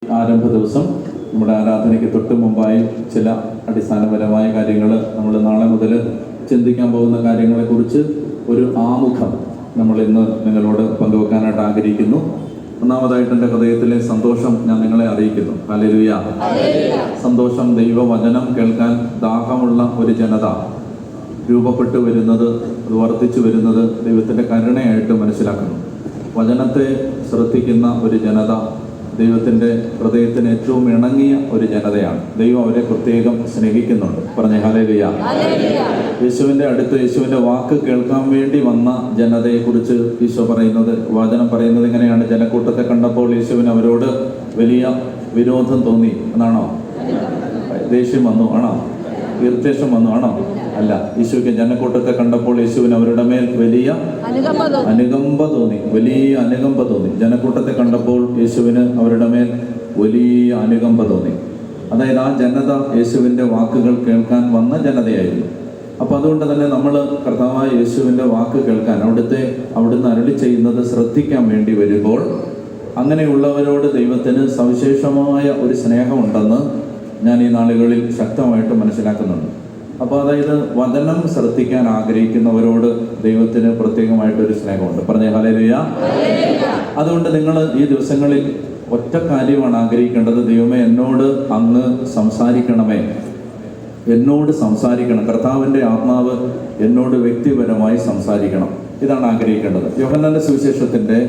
ആരംഭ ദിവസം നമ്മുടെ ആരാധനയ്ക്ക് തൊട്ട് മുമ്പായി ചില അടിസ്ഥാനപരമായ കാര്യങ്ങൾ നമ്മൾ നാളെ മുതൽ ചിന്തിക്കാൻ പോകുന്ന കാര്യങ്ങളെക്കുറിച്ച് ഒരു ആമുഖം നമ്മൾ ഇന്ന് നിങ്ങളോട് പങ്കുവെക്കാനായിട്ട് ആഗ്രഹിക്കുന്നു. ഒന്നാമതായിട്ട് എൻ്റെ ഹൃദയത്തിലെ സന്തോഷം ഞാൻ നിങ്ങളെ അറിയിക്കുന്നു. ഹല്ലേലൂയ. സന്തോഷം. ദൈവവചനം കേൾക്കാൻ ദാഹമുള്ള ഒരു ജനത രൂപപ്പെട്ടു വരുന്നത്, അത് വർദ്ധിച്ചു വരുന്നത് ദൈവത്തിൻ്റെ കരുണയായിട്ട് മനസ്സിലാക്കുന്നു. വചനത്തെ ശ്രദ്ധിക്കുന്ന ഒരു ജനത ദൈവത്തിൻ്റെ ഹൃദയത്തിന് ഏറ്റവും ഇണങ്ങിയ ഒരു ജനതയാണ്. ദൈവം അവരെ പ്രത്യേകം സ്നേഹിക്കുന്നുണ്ട്. പറഞ്ഞേ ഹല്ലേലൂയ. യേശുവിൻ്റെ അടുത്ത് യേശുവിൻ്റെ വാക്ക് കേൾക്കാൻ വേണ്ടി വന്ന ജനതയെക്കുറിച്ച് ഈശോ പറയുന്നത്, വചനം പറയുന്നത് ഇങ്ങനെയാണ്: ജനക്കൂട്ടത്തെ കണ്ടപ്പോൾ യേശുവിന് അവരോട് വലിയ വിരോധം തോന്നി എന്നാണോ? ദേഷ്യം വന്നു ആണോ? ഇറിറ്റേഷൻ വന്നു ആണോ? അല്ല. ഈശോയ്ക്ക് ജനക്കൂട്ടത്തെ കണ്ടപ്പോൾ യേശുവിന് അവരുടെ മേൽ വലിയ അനുകമ്പ തോന്നി. വലിയ അനുകമ്പ തോന്നി. ജനക്കൂട്ടത്തെ കണ്ടപ്പോൾ യേശുവിന് അവരുടെ മേൽ വലിയ അനുകമ്പ തോന്നി. അതായത് ആ ജനത യേശുവിൻ്റെ വാക്കുകൾ കേൾക്കാൻ വന്ന ജനതയായിരുന്നു. അപ്പോൾ അതുകൊണ്ട് തന്നെ നമ്മൾ കർത്താവായ യേശുവിൻ്റെ വാക്ക് കേൾക്കാൻ അവിടുന്ന് അരുളി ചെയ്യുന്നത് ശ്രദ്ധിക്കാൻ വേണ്ടി വരുമ്പോൾ അങ്ങനെയുള്ളവരോട് ദൈവത്തിന് സവിശേഷമായ ഒരു സ്നേഹമുണ്ടെന്ന് ഞാൻ ഈ നാളുകളിൽ ശക്തമായിട്ട് മനസ്സിലാക്കുന്നുണ്ട്. അപ്പോൾ അതായത് വചനം ശ്രദ്ധിക്കാൻ ആഗ്രഹിക്കുന്നവരോട് ദൈവത്തിന് പ്രത്യേകമായിട്ടൊരു സ്നേഹമുണ്ട്. പറഞ്ഞേ ഹല്ലേലൂയ. അതുകൊണ്ട് നിങ്ങൾ ഈ ദിവസങ്ങളിൽ ഒറ്റ കാര്യമാണ് ആഗ്രഹിക്കേണ്ടത്: ദൈവമേ, എന്നോട് അങ്ങ് സംസാരിക്കണമേ, എന്നോട് സംസാരിക്കണം. കർത്താവിൻ്റെ ആത്മാവ് എന്നോട് വ്യക്തിപരമായി സംസാരിക്കണം. ഇതാണ് ആഗ്രഹിക്കേണ്ടത്. യോഹന്നാന്റെ സുവിശേഷത്തിൻ്റെ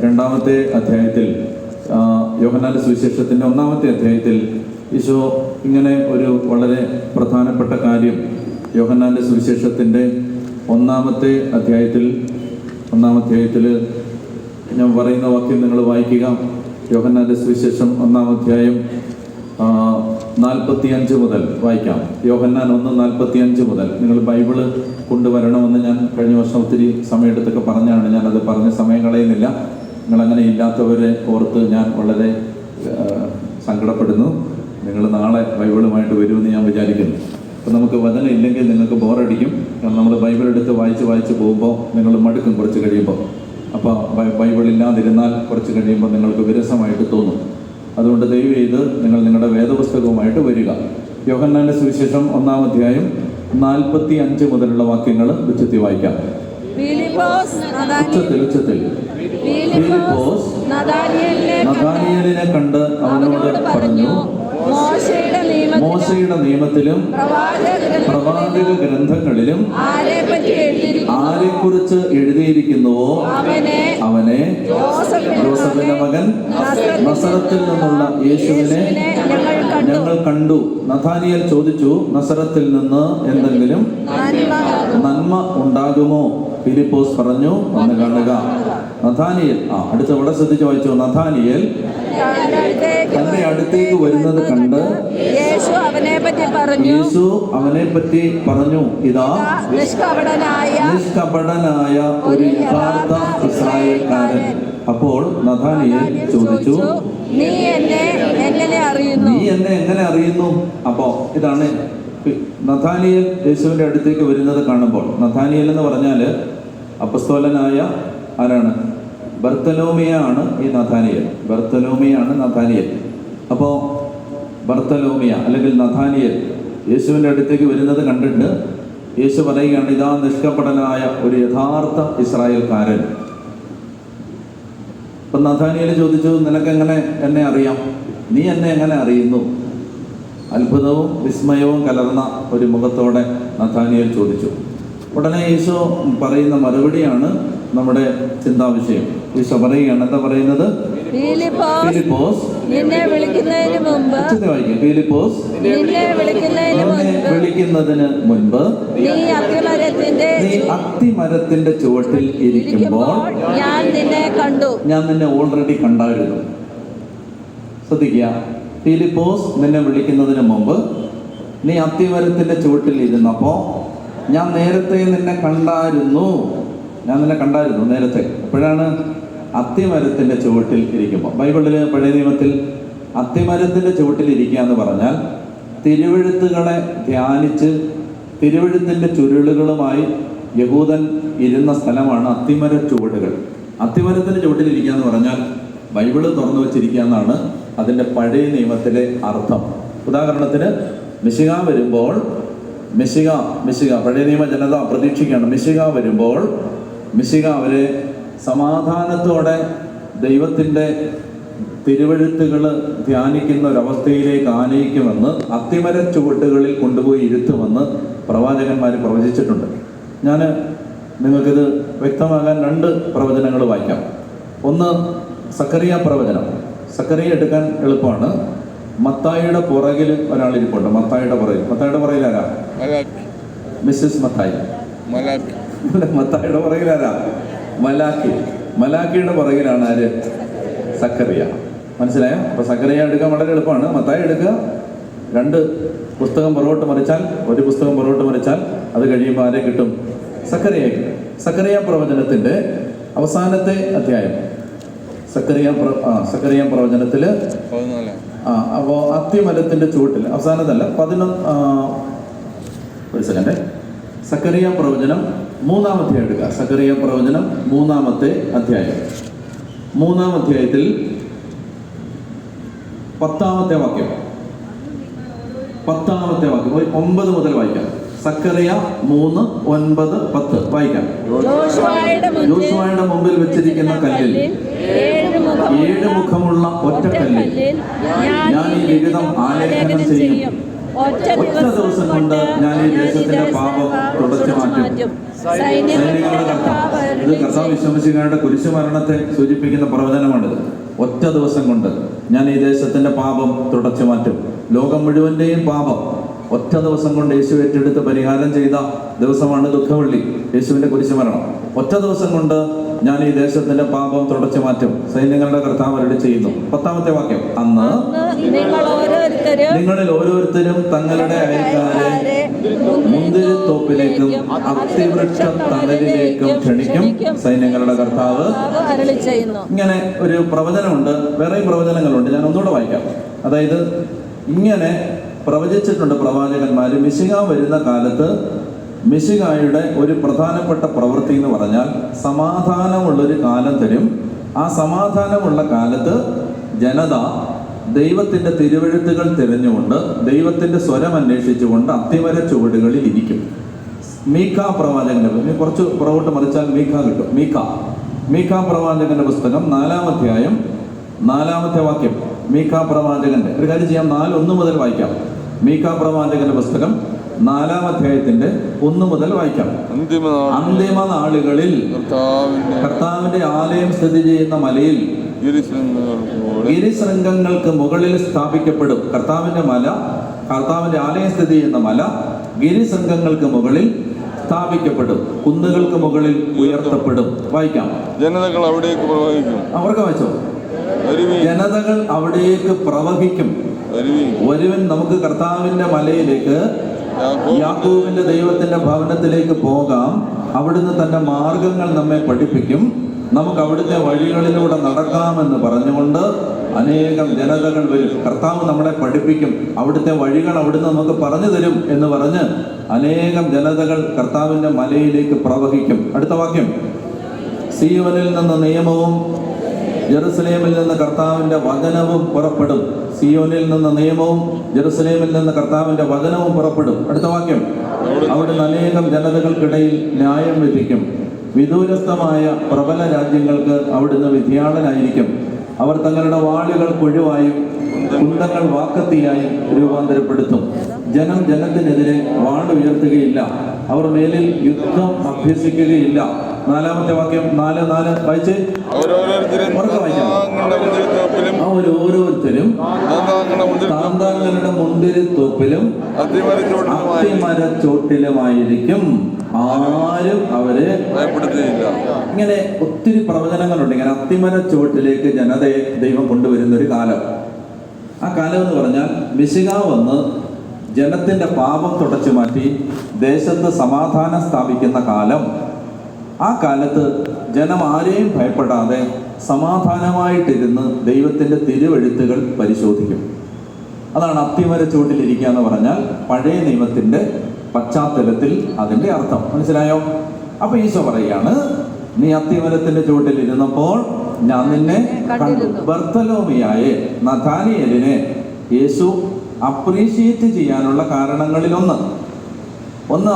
2-ാമത്തെ അധ്യായത്തിൽ, യോഹന്നാന്റെ സുവിശേഷത്തിൻ്റെ 1-ാമത്തെ അധ്യായത്തിൽ ഈശോ ഇങ്ങനെ ഒരു വളരെ പ്രധാനപ്പെട്ട കാര്യം യോഹന്നാന്റെ സുവിശേഷത്തിൻ്റെ 1-ാമത്തെ അധ്യായത്തിൽ ഞാൻ പറയുന്ന വാക്യം നിങ്ങൾ വായിക്കുക. യോഹന്നാന്റെ സുവിശേഷം 1-ാം അധ്യായം 45 മുതൽ വായിക്കാം. യോഹന്നാൻ 1:45 മുതൽ. നിങ്ങൾ ബൈബിള് കൊണ്ടുവരണമെന്ന് ഞാൻ കഴിഞ്ഞ വർഷം ഒത്തിരി സമയമെടുത്തൊക്കെ പറഞ്ഞാണ്. ഞാനത് പറഞ്ഞ സമയം കളയുന്നില്ല. നിങ്ങളങ്ങനെ ഇല്ലാത്തവരെ ഓർത്ത് ഞാൻ വളരെ സങ്കടപ്പെടുന്നു. നിങ്ങൾ നാളെ ബൈബിളുമായിട്ട് വരുമെന്ന് ഞാൻ വിചാരിക്കുന്നു. അപ്പോൾ നമുക്ക് വചനം ഇല്ലെങ്കിൽ നിങ്ങൾക്ക് ബോറടിക്കും. കാരണം നമ്മൾ ബൈബിൾ എടുത്ത് വായിച്ച് പോകുമ്പോൾ നിങ്ങൾ മടുക്കും കുറച്ച് കഴിയുമ്പോൾ. അപ്പോൾ ബൈബിളില്ലാതിരുന്നാൽ കുറച്ച് കഴിയുമ്പോൾ നിങ്ങൾക്ക് വിരസമായിട്ട് തോന്നും. അതുകൊണ്ട് ദയവ് ചെയ്ത് നിങ്ങൾ നിങ്ങളുടെ വേദപുസ്തകവുമായിട്ട് വരിക. യോഹന്നാന്റെ സുവിശേഷം 1-ാം അധ്യായം 45 മുതലുള്ള വാക്യങ്ങൾ ഉച്ചത്തിൽ വായിക്കാം. ഉച്ചത്തിൽ ഫിലിപ്പോസ് നഥാനിയേലിനെ കണ്ട് അവനോട് പറഞ്ഞു, മോശയുടെ നിയമത്തിലും പ്രവാചക ഗ്രന്ഥങ്ങളിലും ആരെക്കുറിച്ച് എഴുതിയിരിക്കുന്നുവോ അവനെ, യോസഫിന്റെ മകൻ നസറത്തിൽ നിന്നുള്ള യേശുവിനെ ഞങ്ങൾ കണ്ടു. നഥാനിയേൽ ചോദിച്ചു, നസറത്തിൽ നിന്ന് എന്തെങ്കിലും നന്മ ഉണ്ടാകുമോ? ഫിലിപ്പോസ് പറഞ്ഞു, വന്ന് കാണുക. നഥാനിയേൽ അടുത്ത ഇവിടെ ശ്രദ്ധിച്ച് വായിച്ചു. നഥാനിയേൽ തന്റെ അടുത്തേക്ക് വരുന്നത് കണ്ട് യേശു അവനെ പറ്റി പറഞ്ഞു, ഇതാ നിഷ്കപടനായ ഒരു യഥാർത്ഥ ഇസ്രായേൽക്കാരൻ. അപ്പോൾ നഥാനിയേൽ ചോദിച്ചു, നീ എന്നെ എങ്ങനെ അറിയുന്നു? അപ്പോ ഇതാണ് നഥാനിയേൽ യേശുവിന്റെ അടുത്തേക്ക് വരുന്നത് കാണുമ്പോൾ. നഥാനിയേൽ എന്ന് പറഞ്ഞാൽ അപ്പസ്തോലനായ ആരാണ്? ബർത്തലോമിയാണ് ഈ നഥാനിയേൽ. അപ്പോൾ ബർത്തലോമിയ അല്ലെങ്കിൽ നഥാനിയേൽ യേശുവിൻ്റെ അടുത്തേക്ക് വരുന്നത് കണ്ടിട്ട് യേശു പറയുകയാണ്, ഇതാ നിഷ്കപടനായ ഒരു യഥാർത്ഥ ഇസ്രായേൽക്കാരൻ. അപ്പം നഥാനിയേൽ ചോദിച്ചു, നിനക്കെങ്ങനെ എന്നെ അറിയാം? നീ എന്നെ എങ്ങനെ അറിയുന്നു? അത്ഭുതവും വിസ്മയവും കലർന്ന ഒരു മുഖത്തോടെ നഥാനിയേൽ ചോദിച്ചു. ഉടനെ യേശു പറയുന്ന മറുപടിയാണ് നമ്മുടെ ചിന്താവിഷയം. ഈശോ പറയുകയാണ്, എന്താ പറയുന്നത്? ഫിലിപ്പോസ് നിന്നെ വിളിക്കുന്നതിന് മുൻപ് നീ അത്തിമരത്തിന്റെ ചുവട്ടിൽ ഇരിക്കുമ്പോൾ ഞാൻ നിന്നെ ഓൾറെഡി കണ്ടായിരുന്നു. ശ്രദ്ധിക്കുക, ഫിലിപ്പോസ് നിന്നെ വിളിക്കുന്നതിന് മുമ്പ് നീ അത്തിമരത്തിന്റെ ചുവട്ടിൽ ഇരുന്നപ്പോ ഞാൻ നേരത്തെ നിന്നെ കണ്ടായിരുന്നു നേരത്തെ. അപ്പോഴാണ് അത്തിമരത്തിന്റെ ചുവട്ടിൽ ഇരിക്കുമ്പോൾ. ബൈബിളില് പഴയ നിയമത്തിൽ അത്തിമരത്തിന്റെ ചുവട്ടിൽ ഇരിക്കുക എന്ന് പറഞ്ഞാൽ തിരുവെഴുത്തുകളെ ധ്യാനിച്ച് തിരുവെഴുത്തിന്റെ ചുരുളുകളുമായി യഹൂദൻ ഇരുന്ന സ്ഥലമാണ് അത്തിമര ചുവടുകൾ. അത്തിമരത്തിന്റെ ചുവട്ടിൽ ഇരിക്കുക എന്ന് പറഞ്ഞാൽ ബൈബിള് തുറന്നു വെച്ചിരിക്കുക എന്നാണ് അതിൻ്റെ പഴയ നിയമത്തിലെ അർത്ഥം. ഉദാഹരണത്തിന് മിശിഹ വരുമ്പോൾ, മിശിഹ പഴയ നിയമ ജനത പ്രതീക്ഷിക്കുകയാണ്. മിശിഹ വരുമ്പോൾ മിശിഹ അവരെ സമാധാനത്തോടെ ദൈവത്തിൻ്റെ തിരുവെഴുത്തുകൾ ധ്യാനിക്കുന്ന ഒരവസ്ഥയിലേക്ക് ആനയിക്കുമെന്ന്, അത്തിമര ചുവട്ടുകളിൽ കൊണ്ടുപോയി ഇരുത്തുമെന്ന് പ്രവാചകന്മാർ പ്രവചിച്ചിട്ടുണ്ട്. ഞാൻ നിങ്ങൾക്കിത് വ്യക്തമാകാൻ 2 പ്രവചനങ്ങൾ വായിക്കാം. ഒന്ന് സക്കറിയ പ്രവചനം. സക്കറിയ എടുക്കാൻ എളുപ്പമാണ്. മത്തായിയുടെ പുറകിൽ ഒരാളിരിപ്പുണ്ട്. മത്തായിയുടെ പുറകിൽ ആരാ? മിസ്സസ് മത്തായി. മത്തായിയുടെ പുറകിൽ ആരാ? മലാക്കിയുടെ പുറകിലാണ് ആര്? സക്കറിയ. മനസ്സിലായോ? അപ്പൊ സക്കറിയ എടുക്കാൻ വളരെ എളുപ്പമാണ്. മത്തായി എടുക്കുക, 2 പുസ്തകം പുറകോട്ട് മറിച്ചാൽ, 1 പുസ്തകം പുറകോട്ട് മറിച്ചാൽ അത് കഴിയുമ്പോൾ ആരെ കിട്ടും? സക്കറിയ പ്രവചനത്തിന്റെ അവസാനത്തെ അധ്യായം. സക്കറിയ പ്രവചനത്തില് അപ്പോ അത്തിമരത്തിന്റെ ചുവട്ടിൽ അവസാനത്തല്ല, 11 സക്കറിയ പ്രവചനം 3-ാം അധ്യായം എടുക്കുക. സക്കറിയ പ്രവചനം 3-ാമത്തെ അധ്യായം. 3-ാം അധ്യായത്തിൽ 10-ാമത്തെ വാക്യം. 9 മുതൽ വായിക്കാം. സക്കറിയ 3, 9, 10 വായിക്കാം. യോശുവയുടെ മുമ്പിൽ വെച്ചിരിക്കുന്ന കല്ലിൽ 7 മുഖമുള്ള ഒറ്റക്കല്ലിൽ ഞാൻ ഈ ലിഖിതം ആലേഖനം ചെയ്യും. ഒറ്റ ദിവസം കൊണ്ട് ഞാൻ ഈ ദേശത്തിന്റെ പാപം തുടച്ചു മാറ്റും. സൈനികരുടെ കർത്താവ്. ഇത് കർത്താവ് വിശ്വസിക്കാരുടെ കുരിശുമരണത്തെ സൂചിപ്പിക്കുന്ന പ്രവചനമാണിത്. ഒറ്റ ദിവസം കൊണ്ട് ഞാൻ ഈ ദേശത്തിന്റെ പാപം തുടച്ചു മാറ്റും. ലോകം മുഴുവന്റെയും പാപം ഒറ്റ ദിവസം കൊണ്ട് യേശു ഏറ്റെടുത്ത് പരിഹാരം ചെയ്ത ദിവസമാണ് ദുഃഖവെള്ളി, യേശുവിന്റെ കുരിശുമരണം. ഒറ്റ ദിവസം കൊണ്ട് ഞാൻ ഈ ദേശത്തിന്റെ പാപം തുടച്ചു മാറ്റും, സൈന്യങ്ങളുടെ കർത്താവ് അരുളി ചെയ്യുന്നു. 10-ാമത്തെ വാക്യം. അന്ന് നിങ്ങളിൽ ഓരോരുത്തരും തങ്ങളുടെ അയൽക്കാരെ മുന്തിരിത്തോപ്പിലേക്കും അത്തിവൃക്ഷ തണലിലേക്കും ക്ഷണിക്കും, സൈന്യങ്ങളുടെ കർത്താവ് അരുളി ചെയ്യുന്നു. ഇങ്ങനെ ഒരു പ്രവചനമുണ്ട്. വേറെയും പ്രവചനങ്ങളുണ്ട്. ഞാൻ ഒന്നുകൂടെ വായിക്കാം. അതായത് ഇങ്ങനെ പ്രവചിച്ചിട്ടുണ്ട് പ്രവാചകന്മാർ. മിശിഹ വരുന്ന കാലത്ത് മിശിഹായുടെ ഒരു പ്രധാനപ്പെട്ട പ്രവൃത്തി എന്ന് പറഞ്ഞാൽ സമാധാനമുള്ളൊരു കാലം തരും. ആ സമാധാനമുള്ള കാലത്ത് ജനത ദൈവത്തിൻ്റെ തിരുവെഴുത്തുകൾ തിരഞ്ഞുകൊണ്ട്, ദൈവത്തിൻ്റെ സ്വരം അന്വേഷിച്ചുകൊണ്ട് അത്തിമര ചുവടുകളിൽ ഇരിക്കും. മീഖ പ്രവാചകന്റെ, കുറച്ച് പുറകോട്ട് മറിച്ചാൽ മീഖ കിട്ടും. മീഖ പ്രവാചകന്റെ പുസ്തകം 4-ാം അധ്യായം 4-ാമത്തെ വാക്യം. മീഖ പ്രവാചകന്റെ ഒരു കാര്യം ചെയ്യാം, 4:1 മുതൽ വായിക്കാം. മീഖ പ്രവാചകന്റെ പുസ്തകം 4-ാം അധ്യായത്തിന്റെ 1 മുതൽ വായിക്കാം. അന്തിമ നാളുകളിൽ കർത്താവിന്റെ ആലയം സ്ഥിതി ചെയ്യുന്ന മലയിൽ ഗിരിശൃംഗങ്ങൾക്ക് മുകളിൽ സ്ഥാപിക്കപ്പെടും. കർത്താവിന്റെ ആലയം സ്ഥിതി ചെയ്യുന്ന മല ഗിരിശൃംഗങ്ങൾക്ക് മുകളിൽ സ്ഥാപിക്കപ്പെടും, കുന്നുകൾക്ക് മുകളിൽ ഉയർത്തപ്പെടും. വായിക്കാം. ജനതകൾ അവിടേക്ക് പ്രവഹിക്കും. അവർക്ക് വായിച്ചോ? ജനതകൾ അവിടേക്ക് പ്രവഹിക്കും. ഒരുവൻ നമുക്ക് കർത്താവിന്റെ മലയിലേക്ക്, യാക്കോബിന്റെ ദൈവത്തിന്റെ ഭവനത്തിലേക്ക് പോകാം. അവിടുന്ന് തന്റെ മാർഗങ്ങൾ നമ്മെ പഠിപ്പിക്കും. നമുക്ക് അവിടുത്തെ വഴികളിലൂടെ നടക്കാമെന്ന് പറഞ്ഞുകൊണ്ട് അനേകം ജനതകൾ വരും. കർത്താവ് നമ്മളെ പഠിപ്പിക്കും, അവിടുത്തെ വഴികൾ അവിടുന്ന് നമുക്ക് പറഞ്ഞു തരും എന്ന് പറഞ്ഞ് അനേകം ജനതകൾ കർത്താവിന്റെ മലയിലേക്ക് പ്രവഹിക്കും. അടുത്ത വാക്യം. സീയോനിൽ നിന്ന് നിയമവും ജെറുസലേമിൽ നിന്ന് കർത്താവിന്റെ വചനവും പുറപ്പെടും. സിയോനിൽ നിന്ന് നിയമവും ജെറുസലേമിൽ നിന്ന് കർത്താവിന്റെ വചനവും പുറപ്പെടും. അടുത്ത വാക്യം. അവിടുന്ന് അനേകം ജനതകൾക്കിടയിൽ ന്യായം വിധിക്കും. വിദൂരസ്ഥമായ പ്രബല രാജ്യങ്ങൾക്ക് അവിടുന്ന് വിധിയാളനായിരിക്കും. അവർ തങ്ങളുടെ വാളുകൾ കുഴുവായും കുന്തങ്ങൾ വാക്കത്തിയായും രൂപാന്തരപ്പെടുത്തും. ജനം ജനത്തിനെതിരെ വാളുയർത്തുകയില്ല. അവർ മേലിൽ യുദ്ധം അഭ്യസിക്കുകയില്ല. 4-ാമത്തെ വാക്യം. 4:4 വായിച്ചേ. ഓരോരുത്തരും താന്താങ്ങളുടെ മുന്തിരിത്തോപ്പിലും അത്തിമരച്ചോട്ടിലുമായിരിക്കും. ആരും അവരെ ഭയപ്പെടുത്തുകയില്ല. ഇങ്ങനെ ഒത്തിരി പ്രവചനങ്ങളുണ്ട്. ഇങ്ങനെ അത്തിമരച്ചോട്ടിലേക്ക് ജനതയെ ദൈവം കൊണ്ടുവരുന്ന ഒരു കാലം. ആ കാലം എന്ന് പറഞ്ഞാൽ മിശിഹ വന്ന് ജനത്തിന്റെ പാപം തുടച്ചു മാറ്റി ദേശത്ത് സമാധാനം സ്ഥാപിക്കുന്ന കാലം. ആ കാലത്ത് ജനം ആരെയും ഭയപ്പെടാതെ സമാധാനമായിട്ടിരുന്ന് ദൈവത്തിൻ്റെ തിരുവെഴുത്തുകൾ പരിശോധിക്കും. അതാണ് അത്തിമര ചുവട്ടിലിരിക്കുക എന്ന് പറഞ്ഞാൽ പഴയ നിയമത്തിൻ്റെ പശ്ചാത്തലത്തിൽ അതിൻ്റെ അർത്ഥം. മനസ്സിലായോ? അപ്പൊ ഈശോ പറയാണ്, നീ അത്തിമരത്തിന്റെ ചുവട്ടിൽ ഇരുന്നപ്പോൾ ഞാൻ നിന്നെ കണ്ടു. ബർത്തലോമിയായെ, നഥാനിയേലിനെ യേശു അപ്രീഷിയേറ്റ് ചെയ്യാനുള്ള കാരണങ്ങളിലൊന്ന്,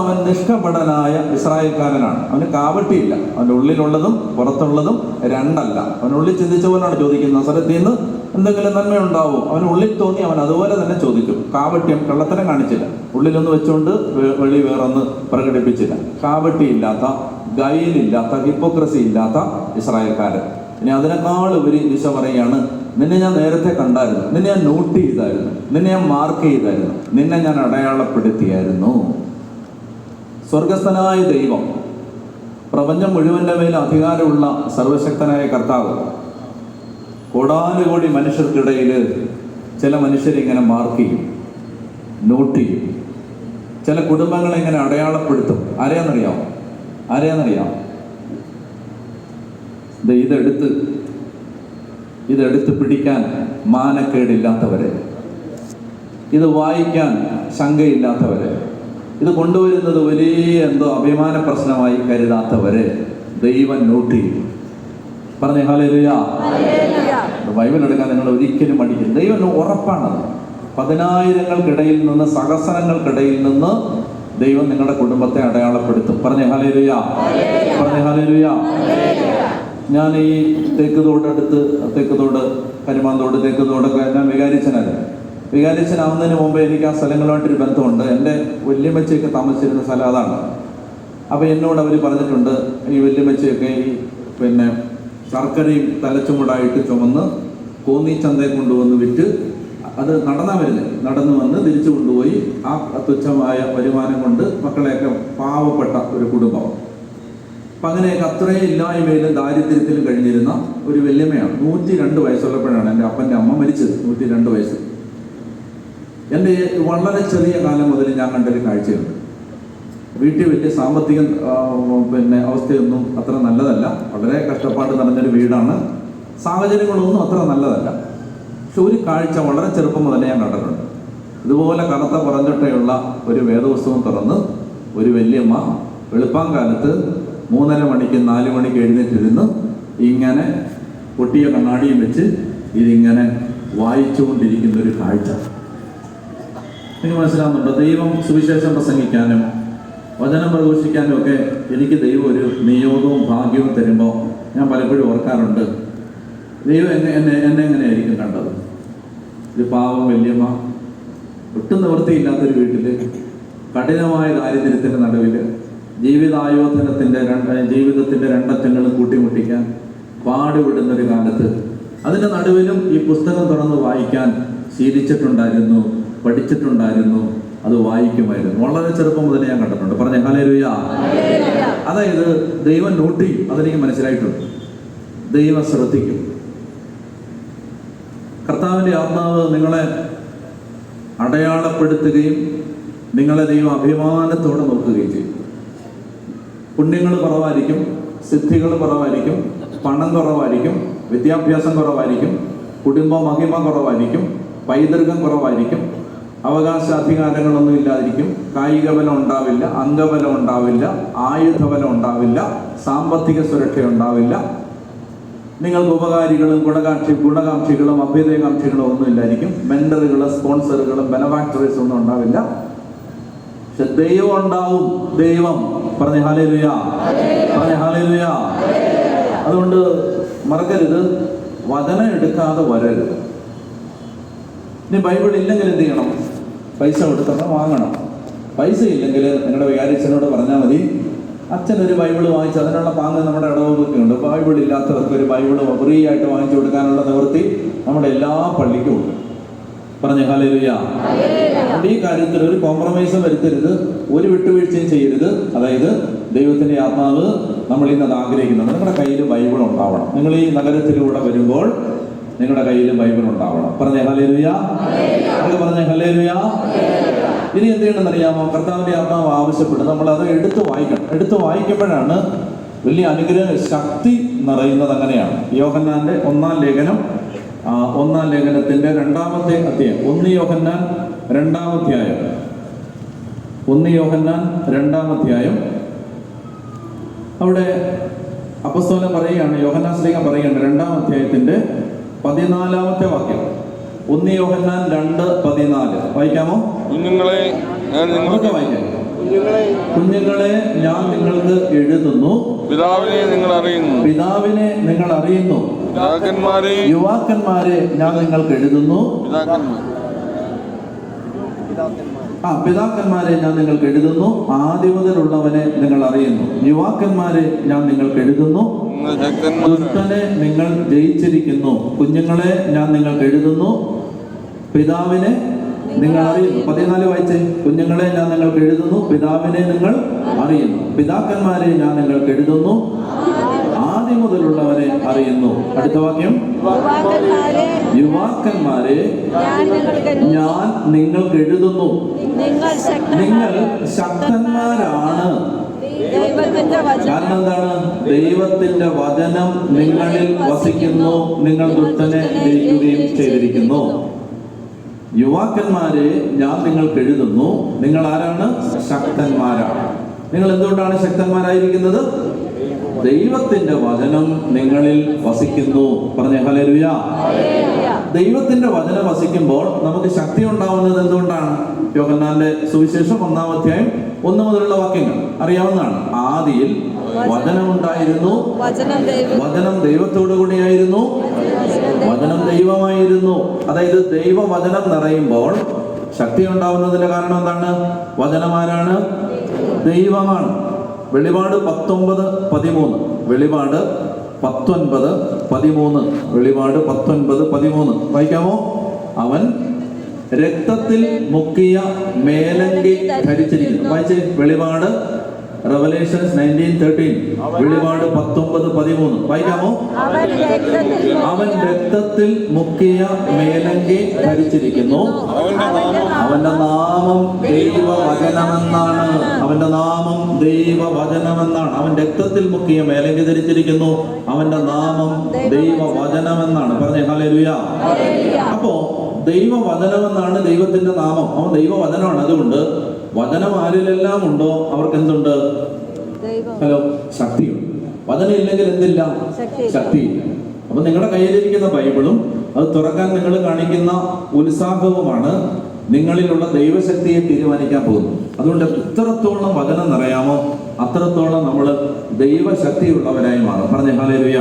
അവൻ നിഷ്കപടനായ ഇസ്രായേൽക്കാരനാണ്. അവന് കാവട്ടിയില്ല. അവൻ്റെ ഉള്ളിലുള്ളതും പുറത്തുള്ളതും രണ്ടല്ല. അവനുള്ളിൽ ചിന്തിച്ച പോലാണ് ചോദിക്കുന്നത്. നസറത്തിൽ നിന്ന് എന്തെങ്കിലും നന്മയുണ്ടാവും, അവന് ഉള്ളിൽ തോന്നി അവൻ അതുപോലെ തന്നെ ചോദിക്കും. കാവട്യം, കള്ളത്തരം കാണിച്ചില്ല. ഉള്ളിലൊന്ന് വെച്ചുകൊണ്ട് വെളി വേറൊന്ന് പ്രകടിപ്പിച്ചില്ല. കാവട്ടിയില്ലാത്ത, ഗൈലില്ലാത്ത, ഹിപ്പോക്രസി ഇല്ലാത്ത ഇസ്രായേൽക്കാരൻ. ഇനി അതിനേക്കാൾ ഉപരി ഈശോ പറയുകയാണ്, നിന്നെ ഞാൻ നേരത്തെ കണ്ടായിരുന്നു, നിന്നെ ഞാൻ നോട്ട് ചെയ്തായിരുന്നു, നിന്നെ ഞാൻ മാർക്ക് ചെയ്തായിരുന്നു, നിന്നെ ഞാൻ അടയാളപ്പെടുത്തിയായിരുന്നു. സ്വർഗസ്ഥനായ ദൈവം, പ്രപഞ്ചം മുഴുവൻ്റെ മേൽ അധികാരമുള്ള സർവശക്തനായ കർത്താവ്, കോടാനുകോടി മനുഷ്യർക്കിടയിൽ ചില മനുഷ്യരിങ്ങനെ മാർക്ക് ചെയ്യും, നോട്ട് ചെയ്യും. ചില കുടുംബങ്ങളെ ഇങ്ങനെ അടയാളപ്പെടുത്തും. ആരെയാണെന്നറിയാം? ഇതെടുത്ത് പിടിക്കാൻ മാനക്കേടില്ലാത്തവരെ, ഇത് വായിക്കാൻ ശങ്കയില്ലാത്തവരെ, ഇത് കൊണ്ടുവരുന്നത് വലിയ എന്തോ അഭിമാന പ്രശ്നമായി കരുതാത്തവരെ ദൈവം നോട്ട് ചെയ്യും. പറഞ്ഞേ ഹല്ലേലൂയ. ബൈബിൾ എടുക്കാൻ നിങ്ങൾ ഒരിക്കലും മടിക്കില്ല. ദൈവം ഉറപ്പാണത്. 10,000-കൾക്കിടയിൽ നിന്ന്, സഹസ്രങ്ങൾക്കിടയിൽ നിന്ന് ദൈവം നിങ്ങളുടെ കുടുംബത്തെ അടയാളപ്പെടുത്തും. പറഞ്ഞേ ഹല്ലേലൂയ. ഞാൻ ഈ തെക്കുതോട് കരുമാന്തോട് തെക്കുതോടൊക്കെ ഞാൻ വികാരിച്ചനാവുന്നതിന് മുമ്പ് എനിക്ക് ആ സ്ഥലങ്ങളുമായിട്ടൊരു ബന്ധമുണ്ട്. എൻ്റെ വല്യമ്മച്ചയൊക്കെ താമസിച്ചിരുന്ന സ്ഥലം അതാണ്. അപ്പോൾ എന്നോട് അവർ പറഞ്ഞിട്ടുണ്ട്, ഈ വല്യമ്മച്ചയൊക്കെ ഈ ശർക്കരയും തലച്ചും കൂടായിട്ട് ചുമന്ന് കോന്നി ചന്തയിൽ കൊണ്ടുവന്ന് വിറ്റ്, അത് നടന്നു വന്ന് തിരിച്ചു കൊണ്ടുപോയി ആ തുച്ഛമായ വരുമാനം കൊണ്ട് മക്കളെയൊക്കെ പാവപ്പെട്ട ഒരു കുടുംബം. അപ്പം അങ്ങനെയൊക്കെ അത്രയും ഇല്ലായ്മയിലും ദാരിദ്ര്യത്തിലും കഴിഞ്ഞിരുന്ന ഒരു വല്യമ്മയാണ്. 102 വയസ്സുള്ളപ്പോഴാണ് എൻ്റെ അപ്പൻ്റെ അമ്മ മരിച്ചത്. 102 വയസ്സ്. എൻ്റെ വളരെ ചെറിയ കാലം മുതൽ ഞാൻ കണ്ടൊരു കാഴ്ചയുണ്ട്. വീട്ടിൽ വലിയ സാമ്പത്തിക അവസ്ഥയൊന്നും അത്ര നല്ലതല്ല. വളരെ കഷ്ടപ്പാട് നിറഞ്ഞൊരു വീടാണ്. സാഹചര്യങ്ങളൊന്നും അത്ര നല്ലതല്ല. പക്ഷെ ഒരു കാഴ്ച വളരെ ചെറുപ്പം മുതലേ ഞാൻ കണ്ടിട്ടുണ്ട്. ഇതുപോലെ കറുത്ത പുറഞ്ചട്ടയുള്ള ഒരു വേദപുസ്തകം തുറന്ന് ഒരു വല്യമ്മ വെളുപ്പാങ്കാലത്ത് 3:30 മണിക്ക് 4 മണിക്ക് എഴുന്നേറ്റിരുന്ന് ഇങ്ങനെ പൊട്ടിയ കണ്ണാടിയും വെച്ച് ഇതിങ്ങനെ വായിച്ചുകൊണ്ടിരിക്കുന്ന ഒരു കാഴ്ച. എനിക്ക് മനസ്സിലാവുന്നുണ്ടോ? ദൈവം സുവിശേഷം പ്രസംഗിക്കാനും വചനം പ്രഘോഷിക്കാനും ഒക്കെ എനിക്ക് ദൈവം ഒരു നിയോഗവും ഭാഗ്യവും തരുമ്പോൾ ഞാൻ പലപ്പോഴും ഓർക്കാറുണ്ട്, ദൈവം എന്നെ എങ്ങനെയായിരിക്കും കണ്ടത്? ഒരു പാവം വല്യമ്മ, ഒട്ടും നിവൃത്തിയില്ലാത്തൊരു വീട്ടിൽ, കഠിനമായ ദാരിദ്ര്യത്തിൻ്റെ നടുവിൽ, ജീവിതത്തിൻ്റെ രണ്ടറ്റങ്ങളും കൂട്ടിമുട്ടിക്കാൻ പാടുപെടുന്നൊരു കാലത്ത്, അതിൻ്റെ നടുവിലും ഈ പുസ്തകം തുറന്ന് വായിക്കാൻ ശീലിച്ചിട്ടുണ്ടായിരുന്നു, പഠിച്ചിട്ടുണ്ടായിരുന്നു, അത് വായിക്കുമായിരുന്നു. വളരെ ചെറുപ്പം മുതലേ ഞാൻ കണ്ടിട്ടുണ്ട്. പറഞ്ഞ ഹല്ലേലൂയ. അതായത് ദൈവം നോട്ട് ചെയ്യും. അതെനിക്ക് മനസ്സിലായിട്ടുണ്ട്. ദൈവം ശ്രദ്ധിക്കും. കർത്താവിൻ്റെ ആത്മാവ് നിങ്ങളെ അടയാളപ്പെടുത്തുകയും നിങ്ങളെ ദൈവം അഭിമാനത്തോടെ നോക്കുകയും ചെയ്യും. പുണ്യങ്ങൾ കുറവായിരിക്കും, സിദ്ധികൾ കുറവായിരിക്കും, പണം കുറവായിരിക്കും, വിദ്യാഭ്യാസം കുറവായിരിക്കും, കുടുംബ മഹിമ കുറവായിരിക്കും, പൈതൃകം കുറവായിരിക്കും, അവകാശാധികാരങ്ങളൊന്നും ഇല്ലാതിരിക്കും, കായിക ബലം ഉണ്ടാവില്ല, അംഗബലം ഉണ്ടാവില്ല, ആയുധബലം ഉണ്ടാവില്ല, സാമ്പത്തിക സുരക്ഷ ഉണ്ടാവില്ല, നിങ്ങൾക്ക് ഉപകാരികളും ഗുണകാംക്ഷികളും അഭ്യുദയകാംക്ഷികളും ഒന്നും ഇല്ലായിരിക്കും, മെന്ററുകളും സ്പോൺസറുകളും ബെനഫാക്ടറേഴ്സ് ഒന്നും ഉണ്ടാവില്ല. പക്ഷെ ദൈവം ഉണ്ടാവും. ദൈവം പറഞ്ഞ ഹല്ലേലൂയ. അതുകൊണ്ട് മറക്കരുത്, വചനം എടുക്കാതെ വരരുത്. ഇനി ബൈബിൾ ഇല്ലെങ്കിൽ എന്ത് ചെയ്യണം? പൈസ കൊടുത്തപ്പോൾ വാങ്ങണം. പൈസ ഇല്ലെങ്കിൽ നിങ്ങളുടെ വികാരിച്ചനോട് പറഞ്ഞാൽ മതി, അച്ഛനൊരു ബൈബിൾ വാങ്ങിച്ച് അതിനുള്ള പാങ്ങ് നമ്മുടെ ഇടവകൾക്കുണ്ട്. ബൈബിൾ ഇല്ലാത്തവർക്ക് ഒരു ബൈബിൾ ഫ്രീ ആയിട്ട് വാങ്ങിച്ചു കൊടുക്കാനുള്ള നിവൃത്തി നമ്മുടെ എല്ലാ പള്ളിക്കും ഉണ്ട്. പറഞ്ഞ ഹല്ലേലൂയ. ഈ കാര്യത്തിൽ ഒരു കോംപ്രമൈസും വരുത്തരുത്, ഒരു വിട്ടുവീഴ്ചയും ചെയ്യരുത്. അതായത് ദൈവത്തിൻ്റെ ആത്മാവ് നമ്മൾ ഇന്നത് ആഗ്രഹിക്കുന്നുണ്ട്. നിങ്ങളുടെ കയ്യിൽ ബൈബിൾ ഉണ്ടാവണം. നിങ്ങൾ ഈ നഗരത്തിലൂടെ വരുമ്പോൾ നിങ്ങളുടെ കയ്യിൽ ബൈബിൾ ഉണ്ടാവണം. പറഞ്ഞ ഹല്ലേലൂയ. പറഞ്ഞ ഹല്ലേലൂയ. ഇനി എന്ത് ചെയ്യണമെന്നറിയാമോ? കർത്താവിൻ്റെ ആത്മാവ് ആവശ്യപ്പെടും നമ്മളത് എടുത്ത് വായിക്കണം. എടുത്ത് വായിക്കുമ്പോഴാണ് വലിയ അനുഗ്രഹ ശക്തി നിറയുന്നത്. അങ്ങനെയാണ് യോഹന്നാന്റെ 1-ാം ലേഖനം 1-ാം ലേഖനത്തിന്റെ 2-ാമത്തെ അധ്യായം, 1 യോഹന്നാൻ 2-ാം അധ്യായം, 1 യോഹന്നാൻ 2-ാം അധ്യായം. അവിടെ അപ്പോസ്തലൻ പറയുകയാണ്, യോഹന്നാൻ ശ്ലീഹ പറയുകയാണ് 2-ാം അധ്യായത്തിന്റെ 14-ാമത്തെ വാക്യം. 1 യോഹന്നാൻ 2:14 വായിക്കാമോ? കുഞ്ഞുങ്ങളെ ഞാൻ നിങ്ങൾക്ക് വായിക്കാം. കുഞ്ഞുങ്ങളെ ഞാൻ നിങ്ങൾക്ക് എഴുതുന്നു, പിതാവിനെ നിങ്ങൾ അറിയുന്നു. പിതാവിനെ നിങ്ങൾ അറിയുന്നു. യുവാക്കന്മാരെ ഞാൻ നിങ്ങൾക്ക് എഴുതുന്നു. പിതാക്കന്മാരെ ഞാൻ നിങ്ങൾക്ക് എഴുതുന്നു. ആദ്യം മുതലുള്ളവനെ നിങ്ങൾ അറിയുന്നു. യുവാക്കന്മാരെ ഞാൻ നിങ്ങൾക്ക് എഴുതുന്നു. ദുഷ്ടനെ നിങ്ങൾ ജയിച്ചിരിക്കുന്നു. കുഞ്ഞുങ്ങളെ ഞാൻ നിങ്ങൾക്ക് എഴുതുന്നു, പിതാവിനെ നിങ്ങൾ അറിയുന്നു. 14 വായിച്ചേ. കുഞ്ഞുങ്ങളെ ഞാൻ നിങ്ങൾക്ക് എഴുതുന്നു, പിതാവിനെ നിങ്ങൾ അറിയുന്നു. പിതാക്കന്മാരെ ഞാൻ നിങ്ങൾക്ക് എഴുതുന്നു, ആദ്യം മുതലുള്ളവരെ അറിയുന്നു. അടുത്ത വാക്യം, യുവാക്കന്മാരെ ഞാൻ നിങ്ങൾക്ക് എഴുതുന്നു. നിങ്ങൾ ശക്തന്മാരാണ്. കാരണം എന്താണ്? ദൈവത്തിന്റെ വചനം നിങ്ങളിൽ വസിക്കുന്നു, നിങ്ങൾ ദുഷ്ടനെ ജയിക്കുകയും ചെയ്തിരിക്കുന്നു. യുവാക്കന്മാരെ ഞാൻ നിങ്ങൾക്ക് എഴുതുന്നു. നിങ്ങൾ ആരാണ്? ശക്തന്മാരാണ്. നിങ്ങൾ എന്തുകൊണ്ടാണ് ശക്തന്മാരായിരിക്കുന്നത്? ദൈവത്തിന്റെ വചനം നിങ്ങളിൽ വസിക്കുന്നു. പറഞ്ഞേ ഹല്ലേലൂയ. ദൈവത്തിന്റെ വചനം വസിക്കുമ്പോൾ നമുക്ക് ശക്തി ഉണ്ടാവുന്നത് എന്തുകൊണ്ടാണ്? യോഹന്നാന്റെ സുവിശേഷം 1-ാം അധ്യായം 1 മുതലുള്ള വാക്യങ്ങൾ അറിയാവുന്നതാണ്. ആദിയിൽ വചനമുണ്ടായിരുന്നു, വചനം ദൈവത്തോടു കൂടിയായിരുന്നു, വചനം ദൈവമായിരുന്നു. അതായത് ദൈവവചനം നിറയുമ്പോൾ ശക്തി ഉണ്ടാവുന്നതിന്റെ കാരണം എന്താണ്? വചനമാരാണ്? ദൈവമാണ്. വെളിപാട് 19:13. വെളിപാട് 19:13. വെളിപാട് 19:13 വായിക്കാമോ? അവൻ രക്തത്തിൽ മുക്കിയ മേലങ്കി ധരിച്ചിരിക്കുന്നു. വായിച്ചേ. വെളിപാട് റെവലേഷൻസ് 19:13. വെളിപാട് 19:13 വായിക്കാമോ? അവൻ രക്തത്തിൽ മുക്കിയ മേലങ്കി ധരിച്ചിരിക്കുന്നു. അവന്റെ നാമം ദൈവവചനമെന്നാണ്. അവന്റെ നാമം ദൈവവചനമെന്നാണ്. അവൻ രക്തത്തിൽ മുക്കിയ മേലങ്കി ധരിച്ചിരിക്കുന്നു. അവന്റെ നാമം ദൈവവചനമെന്നാണ്. പറഞ്ഞേ ഹല്ലേലൂയ. അപ്പോ ദൈവവചനമെന്നാണ് ദൈവത്തിന്റെ നാമം. അവൻ ദൈവവചനമാണ്. അതുകൊണ്ട് വചനം ആരിലെല്ലാം ഉണ്ടോ അവർക്ക് എന്തുണ്ട്? ഹലോ, ശക്തിയുണ്ട്. വചനം ഇല്ലെങ്കിൽ എന്തില്ല? ശക്തിയില്ല. അപ്പൊ നിങ്ങളുടെ കയ്യിലിരിക്കുന്ന ബൈബിളും അത് തുറക്കാൻ നിങ്ങൾ കാണിക്കുന്ന ഉത്സാഹവുമാണ് നിങ്ങളിലുള്ള ദൈവശക്തിയെ തീരുമാനിക്കാൻ പോകുന്നത്. അതുകൊണ്ട് എത്രത്തോളം വചനം നിറയാമോ അത്രത്തോളം നമ്മൾ ദൈവശക്തിയുള്ളവരായി മാറും. പറഞ്ഞേ ഹല്ലേലൂയ.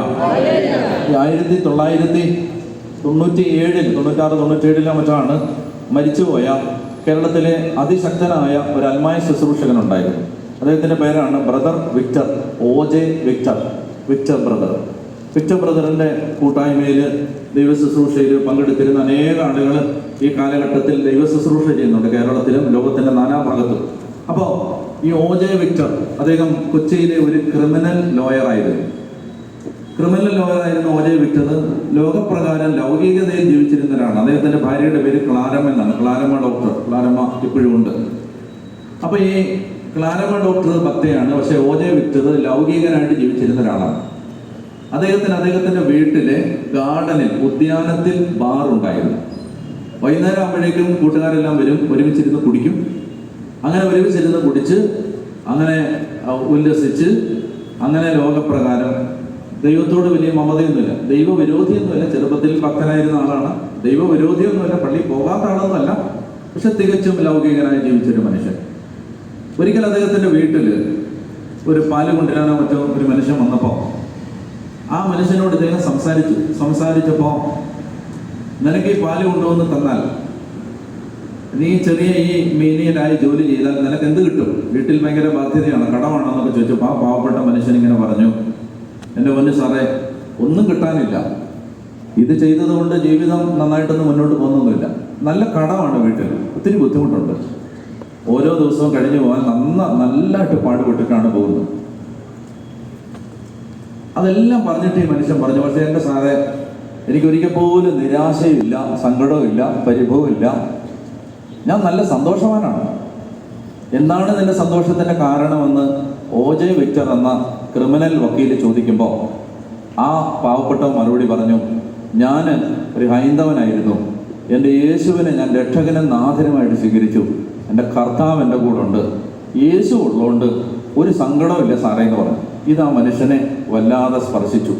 1997 മറ്റാണ് മരിച്ചുപോയ കേരളത്തിലെ അതിശക്തനായ ഒരു അൽമായ ശുശ്രൂഷകനുണ്ടായിരുന്നു. അദ്ദേഹത്തിൻ്റെ പേരാണ് brother Victor, OJ Victor brother. Victor ബ്രദറിൻ്റെ കൂട്ടായ്മയിൽ ദൈവശുശ്രൂഷയിൽ പങ്കെടുത്തിരുന്ന അനേക ആളുകൾ ഈ കാലഘട്ടത്തിൽ ദൈവശുശ്രൂഷ ചെയ്യുന്നുണ്ട്, കേരളത്തിലും ലോകത്തിൻ്റെ നാനാഭാഗത്തും. അപ്പോൾ ഈ OJ വിക്ടർ അദ്ദേഹം കൊച്ചിയിലെ ഒരു ക്രിമിനൽ ലോയറായിരുന്നു. OJ വിക്ടർ ലോകപ്രകാരം ലൗകികതയിൽ ജീവിച്ചിരുന്ന ഒരാളാണ്. അദ്ദേഹത്തിന്റെ ഭാര്യയുടെ പേര് ക്ലാരമ്മ എന്നാണ്. ക്ലാരമ്മ ഡോക്ടർ. ക്ലാരമ്മ ഇപ്പോഴും ഉണ്ട്. അപ്പൊ ഈ ക്ലാരമ്മ ഡോക്ടർ ഭക്തയാണ്. പക്ഷെ OJ വിക്ടർ ലൗകികനായിട്ട് ജീവിച്ചിരുന്ന ഒരാളാണ്. അദ്ദേഹത്തിന്റെ വീട്ടിലെ ഗാർഡനിൽ, ഉദ്യാനത്തിൽ ബാർ ഉണ്ടായിരുന്നു. വൈകുന്നേരം ആകുമ്പോഴേക്കും കൂട്ടുകാരെല്ലാം വരും, ഒരുമിച്ചിരുന്ന് കുടിക്കും. അങ്ങനെ ഒരുമിച്ചിരുന്ന് കുടിച്ച് അങ്ങനെ ഉല്ലസിച്ച് അങ്ങനെ ലോകപ്രകാരം ദൈവത്തോട് വലിയ മമതയൊന്നുമില്ല, ദൈവവിരോധിയൊന്നുമില്ല. ചെറുപ്പത്തിൽ ഭക്തനായിരുന്ന ആളാണ്. ദൈവവിരോധിയൊന്നുമില്ല, പള്ളി പോകാത്ത ആളൊന്നുമല്ല. പക്ഷെ തികച്ചും ലൗകികനായി ജീവിച്ചൊരു മനുഷ്യൻ. ഒരിക്കൽ അദ്ദേഹത്തിന്റെ വീട്ടിൽ ഒരു പാല് കൊണ്ടുവരാനോ മറ്റോ ഒരു മനുഷ്യൻ വന്നപ്പോൾ ആ മനുഷ്യനോട് ഇദ്ദേഹം സംസാരിച്ചപ്പോൾ നിനക്ക് ഈ പാല് കൊണ്ടുവന്ന് തന്നാൽ നീ ചെറിയ ഈ മീനിയലായി ജോലി ചെയ്താൽ നിനക്ക് എന്ത് കിട്ടും? വീട്ടിൽ ഭയങ്കര ബാധ്യതയാണ്, കടമാണോ എന്നൊക്കെ ചോദിച്ചപ്പോൾ ആ പാവപ്പെട്ട മനുഷ്യൻ ഇങ്ങനെ പറഞ്ഞു, എൻ്റെ പൊന്നു സാറേ, ഒന്നും കിട്ടാനില്ല, ഇത് ചെയ്തതുകൊണ്ട് ജീവിതം നന്നായിട്ടൊന്നും മുന്നോട്ട് പോകുന്നൊന്നുമില്ല, നല്ല കടമാണ് വീട്ടിൽ, ഒത്തിരി ബുദ്ധിമുട്ടുണ്ട്, ഓരോ ദിവസവും കഴിഞ്ഞു പോകാൻ നല്ലതായിട്ട് പാടുപെട്ടിട്ടാണ് പോകുന്നത്. അതെല്ലാം പറഞ്ഞിട്ട് ഈ മനുഷ്യൻ പറഞ്ഞു, പക്ഷേ എൻ്റെ സാറേ, എനിക്കൊരിക്കൽ പോലും നിരാശയില്ല, സങ്കടവുമില്ല, പരിഭവമില്ല, ഞാൻ നല്ല സന്തോഷവാനാണ്. എന്താണ് നിന്റെ സന്തോഷത്തിൻ്റെ കാരണമെന്ന് OJ വിക്ടർ എന്ന ക്രിമിനൽ വക്കീൽ ചോദിക്കുമ്പോൾ ആ പാവപ്പെട്ട മറുപടി പറഞ്ഞു, ഞാൻ ഒരു ഹൈന്ദവനായിരുന്നു, എൻ്റെ യേശുവിനെ ഞാൻ രക്ഷകനും നാഥനുമായിട്ട് സ്വീകരിച്ചു, എൻ്റെ കർത്താവ് എൻ്റെ കൂടെ ഉണ്ട്, യേശു ഉള്ളതുകൊണ്ട് ഒരു സങ്കടമില്ല സാറേ എന്ന് പറഞ്ഞു. ഇത് ആ മനുഷ്യനെ വല്ലാതെ സ്പർശിച്ചു.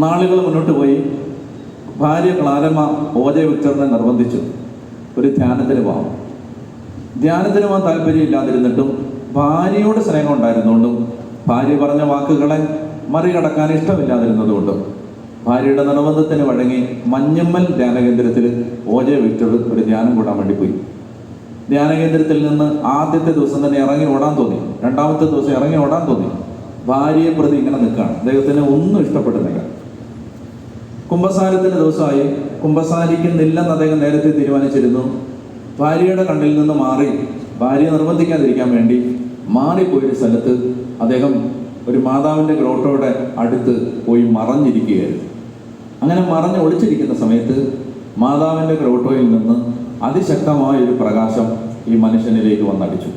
നാളുകൾ മുന്നോട്ട് പോയി. ഭാര്യ ക്ലാരമ്മ OJ വിക്ടറിനെ നിർബന്ധിച്ചു ഒരു ധ്യാനത്തിന് പോകാം. ധ്യാനത്തിന് പോകാൻ താല്പര്യമില്ലാതിരുന്നിട്ടും ഭാര്യയോട് സ്നേഹം ഉണ്ടായിരുന്നുകൊണ്ടും ഭാര്യ പറഞ്ഞ വാക്കുകളെ മറികടക്കാൻ ഇഷ്ടമില്ലാതിരുന്നതുകൊണ്ടും ഭാര്യയുടെ നിർബന്ധത്തിന് വഴങ്ങി മഞ്ഞമ്മൽ ധ്യാനകേന്ദ്രത്തിൽ OJ വിക്ടർ ഒരു ധ്യാനം കൂടാൻ വേണ്ടി പോയി. ധ്യാനകേന്ദ്രത്തിൽ നിന്ന് ആദ്യത്തെ ദിവസം തന്നെ ഇറങ്ങി ഓടാൻ തോന്നി. രണ്ടാമത്തെ ദിവസം ഇറങ്ങി ഓടാൻ തോന്നി. ഭാര്യയെ പ്രതി ഇങ്ങനെ നിൽക്കുകയാണ്. അദ്ദേഹത്തിന് ഒന്നും ഇഷ്ടപ്പെടുന്നില്ല. കുമ്പസാരത്തിൻ്റെ ദിവസമായി. കുമ്പസാരിക്കുന്നില്ലെന്ന് അദ്ദേഹം നേരത്തെ തീരുമാനിച്ചിരുന്നു. ഭാര്യയുടെ കണ്ണിൽ നിന്ന് മാറി, ഭാര്യയെ നിർബന്ധിക്കാതിരിക്കാൻ വേണ്ടി മാറിപ്പോയൊരു സ്ഥലത്ത് അദ്ദേഹം ഒരു മാതാവിൻ്റെ ഗ്രോട്ടോയുടെ അടുത്ത് പോയി മറഞ്ഞിരിക്കുകയായിരുന്നു. അങ്ങനെ മറഞ്ഞ് ഒളിച്ചിരിക്കുന്ന സമയത്ത് മാതാവിൻ്റെ ഗ്രോട്ടോയിൽ നിന്ന് അതിശക്തമായൊരു പ്രകാശം ഈ മനുഷ്യനിലേക്ക് വന്നടിച്ചു.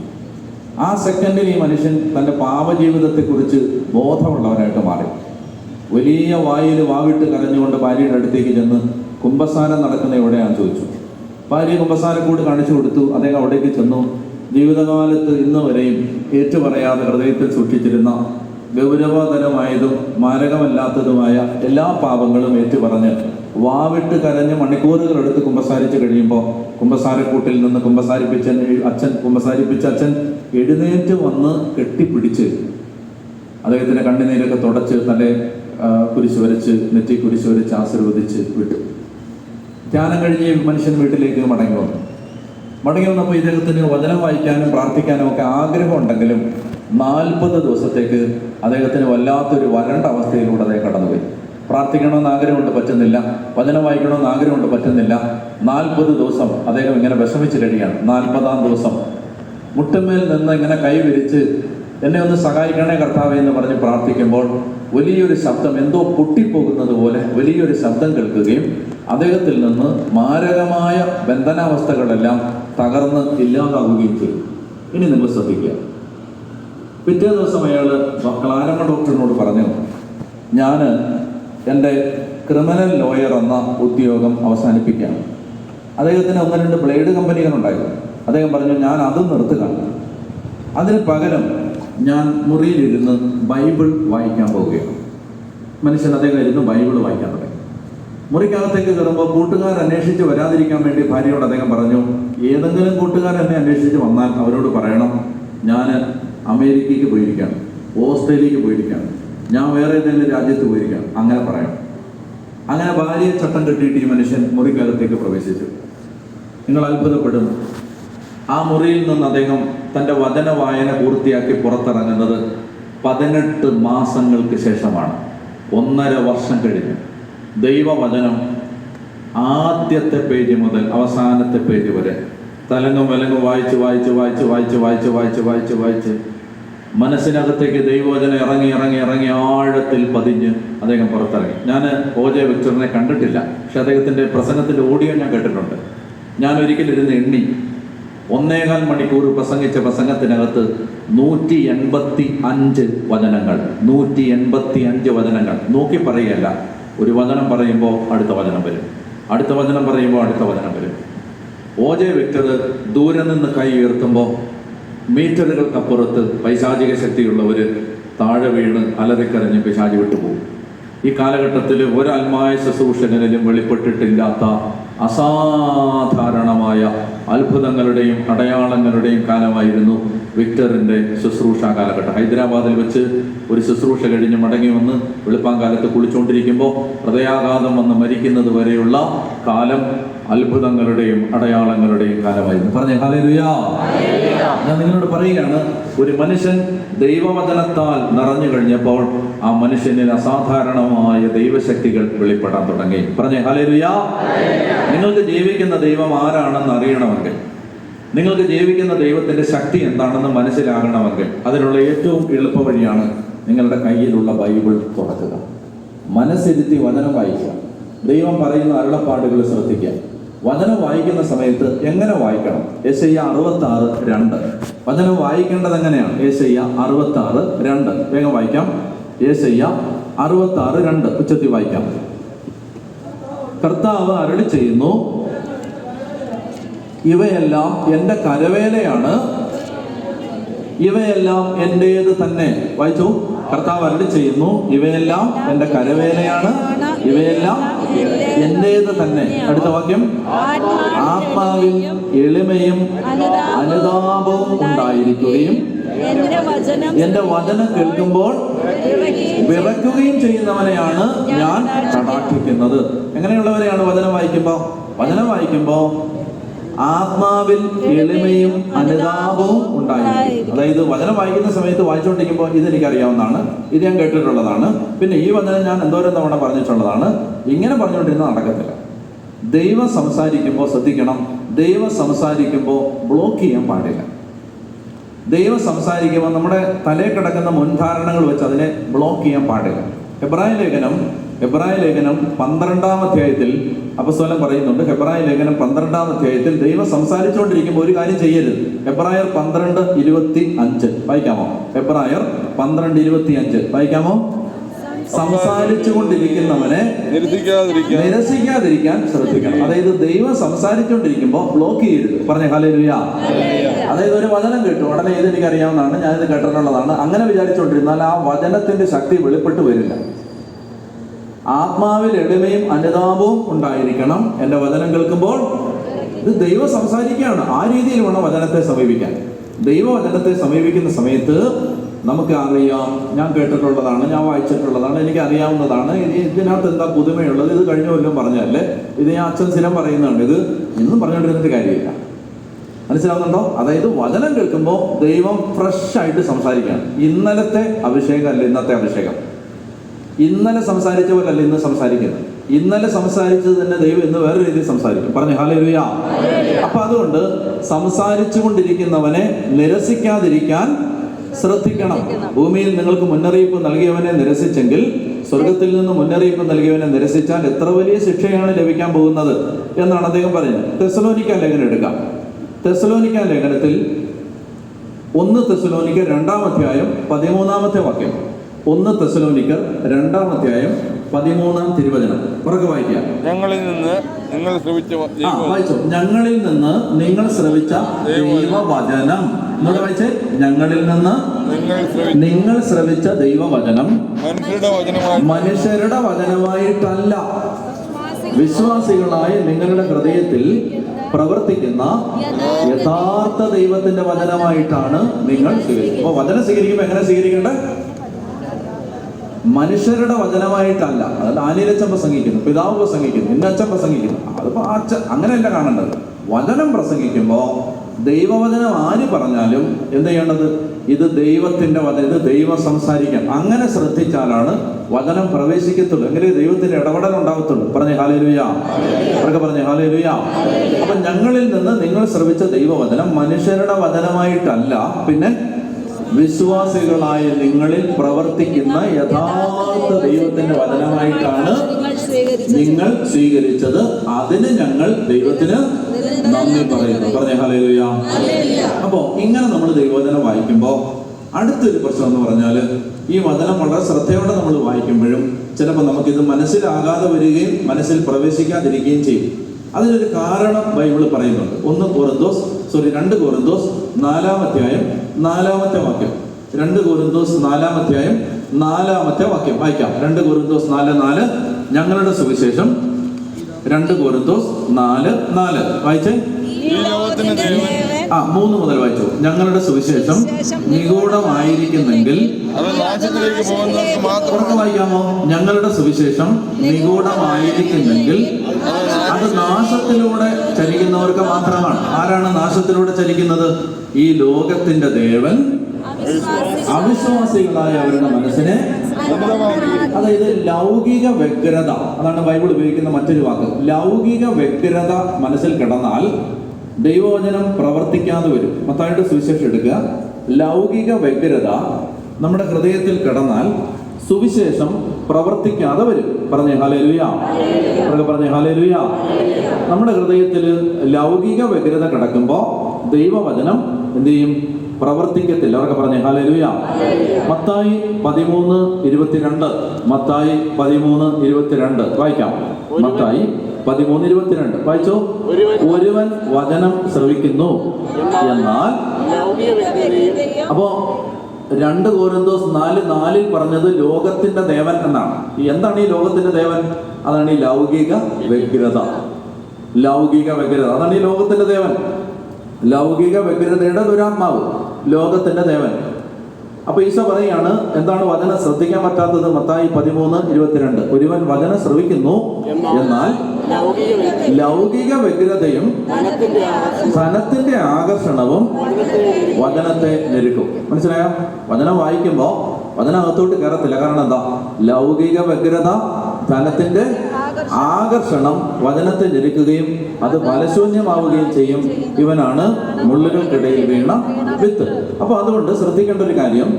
ആ സെക്കൻഡിൽ ഈ മനുഷ്യൻ തൻ്റെ പാപജീവിതത്തെക്കുറിച്ച് ബോധമുള്ളവരായിട്ട് മാറി. വലിയ വായിൽ വാവിട്ട് കരഞ്ഞുകൊണ്ട് ഭാര്യയുടെ അടുത്തേക്ക് ചെന്ന് കുമ്പസാരം നടക്കുന്ന എവിടെയാണെന്ന് ചോദിച്ചു. ഭാര്യ കുമ്പസാരക്കൂട് കാണിച്ചു കൊടുത്തു. അദ്ദേഹം അവിടേക്ക് ചെന്നു. ജീവിതകാലത്ത് ഇന്ന് വരെയും ഏറ്റുപറയാതെ ഹൃദയത്തിൽ സൂക്ഷിച്ചിരുന്ന ഗൗരവതരമായതും മാരകമല്ലാത്തതുമായ എല്ലാ പാപങ്ങളും ഏറ്റുപറഞ്ഞ് വാവിട്ട് കരഞ്ഞ് മണിക്കൂറുകളെടുത്ത് കുമ്പസാരിച്ച് കഴിയുമ്പോൾ കുമ്പസാരക്കൂട്ടിൽ നിന്ന് കുമ്പസാരിപ്പിച്ച അച്ഛൻ എഴുന്നേറ്റ് വന്ന് കെട്ടിപ്പിടിച്ച് അദ്ദേഹത്തിൻ്റെ കണ്ണുനീരൊക്കെ തുടച്ച് തൻ്റെ കുരിശ് വരച്ച് നെറ്റി കുരിശ് വരച്ച് ആശീർവദിച്ച് വിട്ടു. ധ്യാനം കഴിഞ്ഞ് മനുഷ്യൻ വീട്ടിലേക്ക് മടങ്ങി വന്നപ്പോൾ ഇദ്ദേഹത്തിന് വചനം വായിക്കാനും പ്രാർത്ഥിക്കാനും ഒക്കെ ആഗ്രഹം ഉണ്ടെങ്കിലും 40 ദിവസത്തേക്ക് അദ്ദേഹത്തിന് വല്ലാത്തൊരു വരണ്ട അവസ്ഥയിലൂടെ അദ്ദേഹം കടന്നുപോയി. പ്രാർത്ഥിക്കണമെന്ന് ആഗ്രഹമുണ്ട്, പറ്റുന്നില്ല. വചനം വായിക്കണമെന്ന് ആഗ്രഹമുണ്ട്, പറ്റുന്നില്ല. 40 ദിവസം അദ്ദേഹം ഇങ്ങനെ വിഷമിച്ച് കഴിയാണ്. 40-ാം ദിവസം മുട്ടുമേൽ നിന്ന് ഇങ്ങനെ കൈ വിരിച്ച് എന്നെ ഒന്ന് സഹായിക്കണേ കർത്താവേ എന്ന് പറഞ്ഞ് പ്രാർത്ഥിക്കുമ്പോൾ വലിയൊരു ശബ്ദം, എന്തോ പൊട്ടിപ്പോകുന്നത് പോലെ വലിയൊരു ശബ്ദം കേൾക്കുകയും അദ്ദേഹത്തിൽ നിന്ന് മാരകമായ ബന്ധനാവസ്ഥകളെല്ലാം തകർന്ന് ഇല്ലാതാവുകയും ചെയ്തു. ഇനി നിങ്ങൾ ശ്രദ്ധിക്കുക. പിറ്റേ ദിവസം അയാൾ ക്ലാരമ്മ ഡോക്ടറിനോട് പറഞ്ഞു, ഞാൻ എൻ്റെ ക്രിമിനൽ ലോയർ എന്ന ഉദ്യോഗം അവസാനിപ്പിക്കുകയാണ്. അദ്ദേഹത്തിന് 1-2 ബ്ലേഡ് കമ്പനികളുണ്ടായിരുന്നു. അദ്ദേഹം പറഞ്ഞു, ഞാൻ അതും നിർത്തുകയാണ്. അതിന് പകരം ഞാൻ മുറിയിലിരുന്ന് ബൈബിൾ വായിക്കാൻ പോവുകയാണ്. മനുഷ്യൻ അദ്ദേഹം ഇരുന്ന് ബൈബിൾ വായിക്കാൻ തുടങ്ങി. മുറിക്കകത്തേക്ക് കയറുമ്പോൾ കൂട്ടുകാർ അന്വേഷിച്ച് വരാതിരിക്കാൻ വേണ്ടി ഭാര്യയോട് അദ്ദേഹം പറഞ്ഞു, ഏതെങ്കിലും കൂട്ടുകാർ എന്നെ അന്വേഷിച്ച് വന്നാൽ അവരോട് പറയണം, ഞാൻ അമേരിക്കയ്ക്ക് പോയിരിക്കുകയാണ്, ഓസ്ട്രേലിയക്ക് പോയിരിക്കുകയാണ്, ഞാൻ വേറെ ഏതെങ്കിലും രാജ്യത്ത് പോയിരിക്കുകയാണ്, അങ്ങനെ പറയണം. അങ്ങനെ ഭാര്യയെ ചട്ടം കെട്ടിയിട്ട് ഈ മനുഷ്യൻ മുറിക്കകത്തേക്ക് പ്രവേശിച്ചു. നിങ്ങൾ അത്ഭുതപ്പെടും. ആ മുറിയിൽ നിന്ന് അദ്ദേഹം തൻ്റെ വചന വായന പൂർത്തിയാക്കി പുറത്തിറങ്ങുന്നത് 18 മാസങ്ങൾക്ക് ശേഷമാണ്. 1.5 വർഷം കഴിഞ്ഞു. ദൈവവചനം ആദ്യത്തെ പേജ് മുതൽ അവസാനത്തെ പേജ് വരെ തലങ്ങും വിലങ്ങും വായിച്ച് മനസ്സിനകത്തേക്ക് ദൈവവചനം ഇറങ്ങി ആഴത്തിൽ പതിഞ്ഞ് അദ്ദേഹം പുറത്തിറങ്ങി. ഞാൻ OJ വിക്ടറിനെ കണ്ടിട്ടില്ല, പക്ഷെ അദ്ദേഹത്തിൻ്റെ പ്രസംഗത്തിൻ്റെ ഓഡിയോ ഞാൻ കേട്ടിട്ടുണ്ട്. ഞാൻ ഒരിക്കലിരുന്ന് എണ്ണി 1.25 മണിക്കൂർ പ്രസംഗിച്ച പ്രസംഗത്തിനകത്ത് 185 വചനങ്ങൾ. 185 വചനങ്ങൾ. നോക്കി പറയുകയല്ല, ഒരു വചനം പറയുമ്പോൾ അടുത്ത വചനം വരും, അടുത്ത വചനം പറയുമ്പോൾ അടുത്ത വചനം വരും. OJ വിക്ടർ ദൂരെ നിന്ന് കൈ ഉയർത്തുമ്പോൾ മീറ്ററുകൾക്കപ്പുറത്ത് പൈശാചിക ശക്തിയുള്ളവർ താഴെ വീണ് അലറിക്കരഞ്ഞ് പിശാചി വിട്ടുപോകും. ഈ കാലഘട്ടത്തിൽ ഒരാത്മായ ശുശ്രൂഷകനിലും വെളിപ്പെട്ടിട്ടില്ലാത്ത അസാധാരണമായ അത്ഭുതങ്ങളുടെയും അടയാളങ്ങളുടെയും കാലമായിരുന്നു വിക്ടറിൻ്റെ ശുശ്രൂഷ കാലഘട്ടം. ഹൈദരാബാദിൽ വെച്ച് ഒരു ശുശ്രൂഷ കഴിഞ്ഞ് മടങ്ങി വന്ന് വെളുപ്പാങ്കാലത്ത് കുളിച്ചുകൊണ്ടിരിക്കുമ്പോൾ ഹൃദയാഘാതം വന്ന് മരിക്കുന്നത് വരെയുള്ള കാലം അത്ഭുതങ്ങളുടെയും അടയാളങ്ങളുടെയും കാലമായിരുന്നു. പറഞ്ഞേ ഹല്ലേലൂയ. ഞാൻ നിങ്ങളോട് പറയുകയാണ്, ഒരു മനുഷ്യൻ ദൈവവചനത്താൽ നിറഞ്ഞു കഴിഞ്ഞപ്പോൾ ആ മനുഷ്യനിൽ അസാധാരണമായ ദൈവശക്തികൾ വെളിപ്പെടാൻ തുടങ്ങി. പറഞ്ഞേ ഹല്ലേലൂയ. നിങ്ങൾക്ക് ജീവിക്കുന്ന ദൈവം ആരാണെന്ന് അറിയണമെങ്കിൽ, നിങ്ങൾക്ക് ജീവിക്കുന്ന ദൈവത്തിൻ്റെ ശക്തി എന്താണെന്ന് മനസ്സിലാകണമെങ്കിൽ അതിനുള്ള ഏറ്റവും എളുപ്പ വഴിയാണ് നിങ്ങളുടെ കയ്യിലുള്ള ബൈബിൾ തുറക്കുക, മനസ്സിരുത്തി വചനം വായിക്കുക, ദൈവം പറയുന്ന അരുളപ്പാടുകൾ ശ്രദ്ധിക്കുക. വചനം വായിക്കുന്ന സമയത്ത് എങ്ങനെ വായിക്കണം? യെശയ്യാ 66:2 വചനം വായിക്കേണ്ടത് എങ്ങനെയാണ്? യെശയ്യാ 66:2 വേഗം വായിക്കാം. യെശയ്യാ 66:2 ഉച്ചത്തിൽ വായിക്കാം. കർത്താവ് അരുളി ചെയ്യുന്നു, ഇവയെല്ലാം എൻ്റെ കരവേലയാണ്, ഇവയെല്ലാം എന്റേത് തന്നെ. വായിച്ചു. കർത്താവ് അരുളി ചെയ്യുന്നു, ഇവയെല്ലാം എന്റെ കരവേലയാണ്, ഇവയെല്ലാം എന്റേത് തന്നെ. അടുത്ത വാക്യം, ആത്മാവിൽ എളിമയും അനുതാപവും ഉണ്ടായിരിക്കുകയും എന്റെ വചനം കേൾക്കുമ്പോൾ വിറയ്ക്കുകയും ചെയ്യുന്നവനെയാണ് ഞാൻ കടാക്ഷിക്കുന്നത്. എങ്ങനെയുള്ളവരെയാണ് വചനം വായിക്കുമ്പോ ആത്മാവിൽ എളിമയും അനുതാപവും ഉണ്ടായിരിക്കും. അതായത് വചനം വായിക്കുന്ന സമയത്ത് വായിച്ചുകൊണ്ടിരിക്കുമ്പോൾ ഇതെനിക്കറിയാവുന്നതാണ്, ഇത് ഞാൻ കേട്ടിട്ടുള്ളതാണ്, പിന്നെ ഈ വചനം ഞാൻ എന്തോരം തവണ പറഞ്ഞിട്ടുള്ളതാണ്, ഇങ്ങനെ പറഞ്ഞുകൊണ്ടിരുന്നത് നടക്കത്തില്ല. ദൈവം സംസാരിക്കുമ്പോൾ ശ്രദ്ധിക്കണം, ദൈവം സംസാരിക്കുമ്പോൾ ബ്ലോക്ക് ചെയ്യാൻ പാടില്ല. ദൈവം സംസാരിക്കുമ്പോൾ നമ്മുടെ തലയിൽ കിടക്കുന്ന മുൻധാരണകൾ വെച്ച് അതിനെ ബ്ലോക്ക് ചെയ്യാൻ പാടില്ല. എബ്രായ ലേഖനം 12-ാം അധ്യായത്തിൽ അപ്പോസ്തലൻ പറയുന്നുണ്ട്. എബ്രായ ലേഖനം 12-ാം അധ്യായത്തിൽ ദൈവം സംസാരിച്ചുകൊണ്ടിരിക്കുമ്പോൾ ഒരു കാര്യം ചെയ്യരുത്. എബ്രായർ 12:25 വായിക്കാമോ? എബ്രായർ 12:25 വായിക്കാമോ? സംസാരിച്ചുകൊണ്ടിരിക്കുന്നവനെ നിരസിക്കാതിരിക്കാൻ ശ്രദ്ധിക്കണം. അതായത് ദൈവം സംസാരിച്ചുകൊണ്ടിരിക്കുമ്പോൾ ബ്ലോക്ക് ചെയ്യരുത്. പറഞ്ഞേ ഹല്ലേലൂയ. അതായത് ഒരു വചനം കേട്ടു, ഉടനെ ഇത് എനിക്കറിയാവുന്നതാണ്, ഞാനിത് കേട്ടിട്ടുള്ളതാണ്, അങ്ങനെ വിചാരിച്ചുകൊണ്ടിരുന്നാൽ ആ വചനത്തിന്റെ ശക്തി വെളിപ്പെട്ട് വരില്ല. ആത്മാവിൽ എളിമയും അനുതാപവും ഉണ്ടായിരിക്കണം. എന്റെ വചനം കേൾക്കുമ്പോൾ ഇത് ദൈവം സംസാരിക്കുകയാണ്. ആ രീതിയിൽ വേണം വചനത്തെ സമീപിക്കാൻ. ദൈവവചനത്തെ സമീപിക്കുന്ന സമയത്ത് നമുക്ക് അറിയാം, ഞാൻ കേട്ടിട്ടുള്ളതാണ്, ഞാൻ വായിച്ചിട്ടുള്ളതാണ്, എനിക്ക് അറിയാവുന്നതാണ്, ഇതിനകത്ത് എന്താ പുതുമയുള്ളത്, ഇത് കഴിഞ്ഞ കൊല്ലം പറഞ്ഞല്ലേ, ഇത് ഞാൻ അച്ഛൻ സ്ഥിരം പറയുന്നുണ്ട്, ഇത് ഇന്നും പറഞ്ഞുകൊണ്ടിരുന്നിട്ട് കാര്യമില്ല. മനസ്സിലാവുന്നുണ്ടോ? അതായത് വചനം കേൾക്കുമ്പോൾ ദൈവം ഫ്രഷ് ആയിട്ട് സംസാരിക്കുകയാണ്. ഇന്നലത്തെ അഭിഷേകം അല്ല ഇന്നത്തെ അഭിഷേകം. ഇന്നലെ സംസാരിച്ച പോലെ അല്ല ഇന്ന് സംസാരിക്കുന്നത്. ഇന്നലെ സംസാരിച്ചത് തന്നെ ദൈവം ഇന്ന് വേറെ രീതിയിൽ സംസാരിക്കും. പറഞ്ഞു ഹല്ലേലൂയ. അപ്പൊ അതുകൊണ്ട് സംസാരിച്ചു കൊണ്ടിരിക്കുന്നവനെ നിരസിക്കാതിരിക്കാൻ ശ്രദ്ധിക്കണം. ഭൂമിയിൽ നിങ്ങൾക്ക് മുന്നറിയിപ്പ് നൽകിയവനെ നിരസിച്ചെങ്കിൽ സ്വർഗത്തിൽ നിന്ന് മുന്നറിയിപ്പ് നൽകിയവനെ നിരസിച്ചാൽ എത്ര വലിയ ശിക്ഷയാണ് ലഭിക്കാൻ പോകുന്നത് എന്നാണ് അദ്ദേഹം പറയുന്നത്. തെസ്സലോനിക്ക ലേഖനം എടുക്കാം. തെസ്സലോനിക്ക ലേഖനത്തിൽ 1 തെസ്സലോനിക്കർ 2-ാം അധ്യായം 13-ാമത്തെ വാക്യം. 1 തെസ്സലോനിക്കർ 2-ാം അധ്യായം 13-ാം തിരുവചനം പുറകെ വായിക്കാം. ഞങ്ങളിൽ നിന്ന് നിങ്ങൾ ശ്രവിച്ച ഞങ്ങളിൽ നിന്ന് നിങ്ങൾ ശ്രവിച്ച ദൈവവചനം. എന്നോട് വായിച്ചേ, ഞങ്ങളിൽ നിന്ന് നിങ്ങൾ ശ്രവിച്ച ദൈവവചനം മനുഷ്യരുടെ വചനമായിട്ടല്ല, വിശ്വാസികളായ നിങ്ങളുടെ ഹൃദയത്തിൽ പ്രവർത്തിക്കുന്ന യഥാർത്ഥ ദൈവത്തിന്റെ വചനമായിട്ടാണ് നിങ്ങൾ സ്വീകരിക്കുന്നത്. അപ്പൊ വചനം സ്വീകരിക്കുമ്പോൾ എങ്ങനെ സ്വീകരിക്കേണ്ടത്? മനുഷ്യരുടെ വചനമായിട്ടല്ല. അതായത് ആനിലച്ചൻ പ്രസംഗിക്കുന്നു, പിതാവ് പ്രസംഗിക്കുന്നു, ഇന്നച്ചൻ പ്രസംഗിക്കുന്നു, അതിപ്പോ അങ്ങനെയല്ല കാണേണ്ടത്. വചനം പ്രസംഗിക്കുമ്പോൾ ദൈവവചനം ആര് പറഞ്ഞാലും എന്ത് ചെയ്യേണ്ടത്? ഇത് ദൈവത്തിന്റെ വചനം, ഇത് ദൈവം സംസാരിക്കാം. അങ്ങനെ ശ്രദ്ധിച്ചാലാണ് വചനം പ്രവേശിക്കത്തുള്ളൂ, എങ്ങനെ ദൈവത്തിന്റെ ഇടപെടൽ ഉണ്ടാകത്തുള്ളൂ. പറഞ്ഞേ ഹല്ലേലൂയ. അവർക്ക് പറഞ്ഞേ ഹല്ലേലൂയ. അപ്പൊ ഞങ്ങളിൽ നിന്ന് നിങ്ങൾ ശ്രവിച്ച ദൈവവചനം മനുഷ്യരുടെ വചനമായിട്ടല്ല, പിന്നെ വിശ്വാസികളായ നിങ്ങളിൽ പ്രവർത്തിക്കുന്ന യഥാർത്ഥ ദൈവത്തിന്റെ വചനമായിട്ടാണ് നിങ്ങൾ സ്വീകരിച്ചത്. അതിന് ഞങ്ങൾ ദൈവത്തിന് നന്ദി പറയുന്നു. പറഞ്ഞേ ഹല്ലേലൂയ. അപ്പോ ഇങ്ങനെ നമ്മൾ ദൈവവചനം വായിക്കുമ്പോൾ അടുത്തൊരു പ്രശ്നം എന്ന് പറഞ്ഞാല്, ഈ വചനം വളരെ ശ്രദ്ധയോടെ നമ്മൾ വായിക്കുമ്പോഴും ചിലപ്പോൾ നമുക്കിത് മനസ്സിലാകാതെ വരികയും മനസ്സിൽ പ്രവേശിക്കാതിരിക്കുകയും ചെയ്യും. അതിനൊരു കാരണം ബൈബിൾ പറയുന്നുണ്ട്. 2 കൊറിന്തോസ് 4-ാം അധ്യായം 4-ാമത്തെ വാക്യം. 2 കൊരിന്തോസ് 4-ാം അധ്യായം 4-ാമത്തെ വാക്യം വായിക്കാം. 2 കൊരിന്തോസ് 4:4. ഞങ്ങളുടെ സുവിശേഷം 2 കൊരിന്തോസ് 4:4 വായിച്ചേ. 3 മുതൽ വായിച്ചു. ഞങ്ങളുടെ സുവിശേഷം നിഗൂഢമായിരിക്കുന്നെങ്കിൽ വായിക്കാമോ? ഞങ്ങളുടെ സുവിശേഷം നിഗൂഢമായിരിക്കുന്നെങ്കിൽ അത് നാശത്തിലൂടെ ചലിക്കുന്നവർക്ക് മാത്രമാണ്. ആരാണ് നാശത്തിലൂടെ ചലിക്കുന്നത്? ഈ ലോകത്തിന്റെ ദേവൻ അവിശ്വാസികളായ അവരുടെ മനസ്സിനെ, അതായത് ലൗകിക വ്യഗ്രത, അതാണ് ബൈബിൾ ഉപയോഗിക്കുന്ന മറ്റൊരു വാക്ക്. ലൗകിക വ്യഗ്രത മനസ്സിൽ കിടന്നാൽ ദൈവവചനം പ്രവർത്തിക്കാതെ വരും. മത്തായിയുടെ സുവിശേഷം എടുക്കുക. ലൗകിക വ്യഗ്രത നമ്മുടെ ഹൃദയത്തിൽ കിടന്നാൽ സുവിശേഷം പ്രവർത്തിക്കാതെ വരും. പറഞ്ഞേ ഹല്ലേലൂയ. പറഞ്ഞേ ഹല്ലേലൂയ. നമ്മുടെ ഹൃദയത്തിൽ ലൗകിക വ്യഗ്രത കിടക്കുമ്പോൾ ദൈവവചനം എന്ത് ചെയ്യും? പ്രവർത്തിക്കത്തില്ല. അവർക്ക് പറഞ്ഞേ ഹല്ലേലൂയ. മത്തായി 13:22. മത്തായി 13:22 വായിക്കാം. മത്തായി 13:22 വായിച്ചോ. ഒരുവൻ വചനം ശ്രവിക്കുന്നു, എന്നാൽ അപ്പോ 2 Corinthos 4:4 പറഞ്ഞത് ലോകത്തിന്റെ ദേവൻ എന്നാണ്. എന്താണ് ഈ ലോകത്തിന്റെ ദേവൻ? അതാണ് ഈ ലൗകിക വ്യഗ്രത. ലൗകിക വ്യഗ്രത, അതാണ് ഈ ലോകത്തിന്റെ ദേവൻ. ലൗകിക വ്യഗ്രതയുടെ ദുരാത്മാവ്, ലോകത്തിന്റെ ദേവൻ. അപ്പൊ ഈശോ പറയാണ്, എന്താണ് വചനം ശ്രദ്ധിക്കാൻ പറ്റാത്തത്? മത്തായി 13:22 ഒരുവൻ വചനം ശ്രവിക്കുന്നു, എന്നാൽ ലൗകിക വ്യഗ്രതയും ധനത്തിന്റെ ആകർഷണവും വചനത്തെ ഞെരുക്കും. മനസ്സിലായോ? വചനം വായിക്കുമ്പോ വചനം അകത്തോട്ട് കയറത്തില്ല. കാരണം എന്താ? ലൗകിക വ്യഗ്രത, ധനത്തിന്റെ ആകർഷണം വചനത്തെ ഞെരുക്കുകയും അത് ഫലശൂന്യമാവുകയും ചെയ്യും. ഇവനാണ് മുള്ളുകൾക്കിടയിൽ വീണ വിത്ത്. അപ്പൊ അതുകൊണ്ട് ശ്രദ്ധിക്കേണ്ട ഒരു കാര്യം,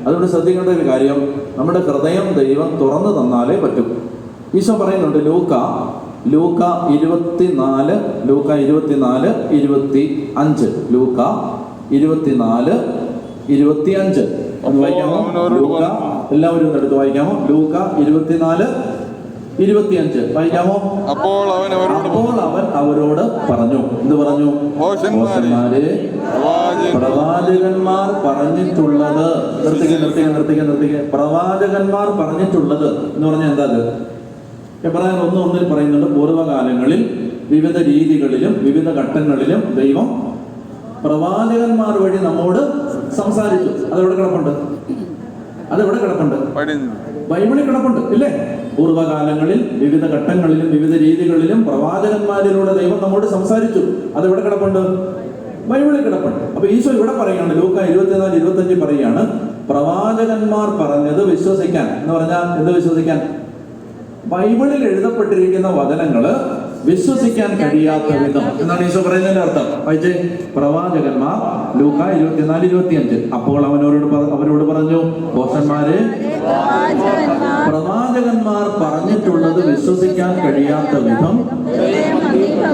അതുകൊണ്ട് ശ്രദ്ധിക്കേണ്ട ഒരു കാര്യം, നമ്മുടെ ഹൃദയം ദൈവം തുറന്നു തന്നാലേ പറ്റും. ഈശോ പറയുന്നുണ്ട് ലൂക്ക 24:25 ലൂക്ക 24:25 ഒന്ന് വായിക്കാമോ? ലൂക്ക എല്ലാവരും എടുത്ത് വായിക്കാമോ? ലൂക്ക 24:25 വായിക്കാമോ? അപ്പോൾ അവൻ അവരോട് പറഞ്ഞു, എന്ത് പറഞ്ഞു? മോശന്മാരെ പ്രവാചകന്മാർ പറഞ്ഞിട്ടുള്ളത്, നിർത്തിക്കുക. പ്രവാചകന്മാർ പറഞ്ഞിട്ടുള്ളത് എന്ന് പറഞ്ഞാൽ എന്താ? അത് എബ്രായർ 1:1 പറയുന്നുണ്ട്, പൂർവ്വകാലങ്ങളിൽ വിവിധ രീതികളിലും വിവിധ ഘട്ടങ്ങളിലും ദൈവം പ്രവാചകന്മാർ വഴി നമ്മോട് സംസാരിച്ചു. അതെവിടെ കിടപ്പുണ്ട്? ബൈബിളിൽ കിടപ്പുണ്ട് ഇല്ലേ? പൂർവ്വകാലങ്ങളിൽ വിവിധ ഘട്ടങ്ങളിലും വിവിധ രീതികളിലും പ്രവാചകന്മാരിലൂടെ ദൈവം നമ്മോട് സംസാരിച്ചു. അതെവിടെ കിടപ്പുണ്ട്? ബൈബിളിൽ കിടപ്പുണ്ട്. അപ്പൊ ഈശോ ഇവിടെ പറയുകയാണ്, ലൂക്ക 24:25 പറയുകയാണ്, പ്രവാചകന്മാർ പറഞ്ഞത് വിശ്വസിക്കാൻ. എന്ന് പറഞ്ഞാൽ എന്ത് വിശ്വസിക്കാൻ? ബൈബിളിൽ എഴുതപ്പെട്ടിരിക്കുന്ന വചനങ്ങള് വിശ്വസിക്കാൻ കഴിയാത്ത വിധം എന്നാണ് ഈശോ പറയുന്നതിന്റെ അർത്ഥം. വായിച്ചേ, പ്രവാചകന്മാർ ലൂക്ക 24:25 അപ്പോൾ അവരോട് പറഞ്ഞു, ദോഷന്മാരെ പ്രവാചകന്മാർ പറഞ്ഞിട്ടുള്ളത് വിശ്വസിക്കാൻ കഴിയാത്ത വിധം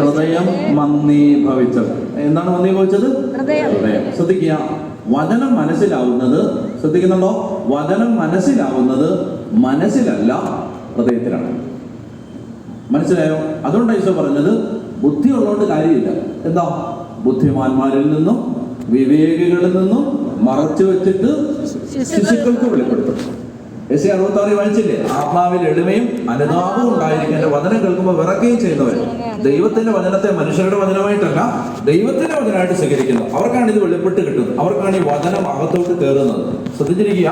ഹൃദയം മന്ദീഭവിച്ചത്. എന്താണ് മന്ദീഭവിച്ചത്? ഹൃദയം. ശ്രദ്ധിക്കുക, വചനം മനസ്സിലാവുന്നത്, ശ്രദ്ധിക്കുന്നുണ്ടോ? വചനം മനസ്സിലാവുന്നത് മനസ്സിലല്ല, ഹൃദയത്തിലാണ്. മനസ്സിലായോ? അതുകൊണ്ടാണ് ഈശോ പറഞ്ഞത് ബുദ്ധി ഉള്ളതുകൊണ്ട് കാര്യമില്ല. എന്താ? ബുദ്ധിമാന്മാരിൽ നിന്നും വിവേകികളിൽ നിന്നും മറച്ചു വെച്ചിട്ട് ശിശുക്കൾക്ക് വെളിപ്പെടുത്തും. യെശയ്യാ 66 വായിച്ചില്ലേ? ആത്മാവിൽ എളിമയും അനുതാപവും ഉണ്ടായിരിക്കേണ്ട വചനം കേൾക്കുമ്പോൾ വിറക്കുകയും ചെയ്യുന്നവർ ദൈവത്തിന്റെ വചനത്തെ മനുഷ്യരുടെ വചനമായിട്ടല്ല, ദൈവത്തിന്റെ വചനമായിട്ട് സ്വീകരിക്കുന്നു. അവർക്കാണ് ഇത് വെളിപ്പെട്ട് കിട്ടുന്നത്, അവർക്കാണ് ഈ വചനം അകത്തോട്ട് കയറുന്നത്. ശ്രദ്ധിച്ചിരിക്കുക.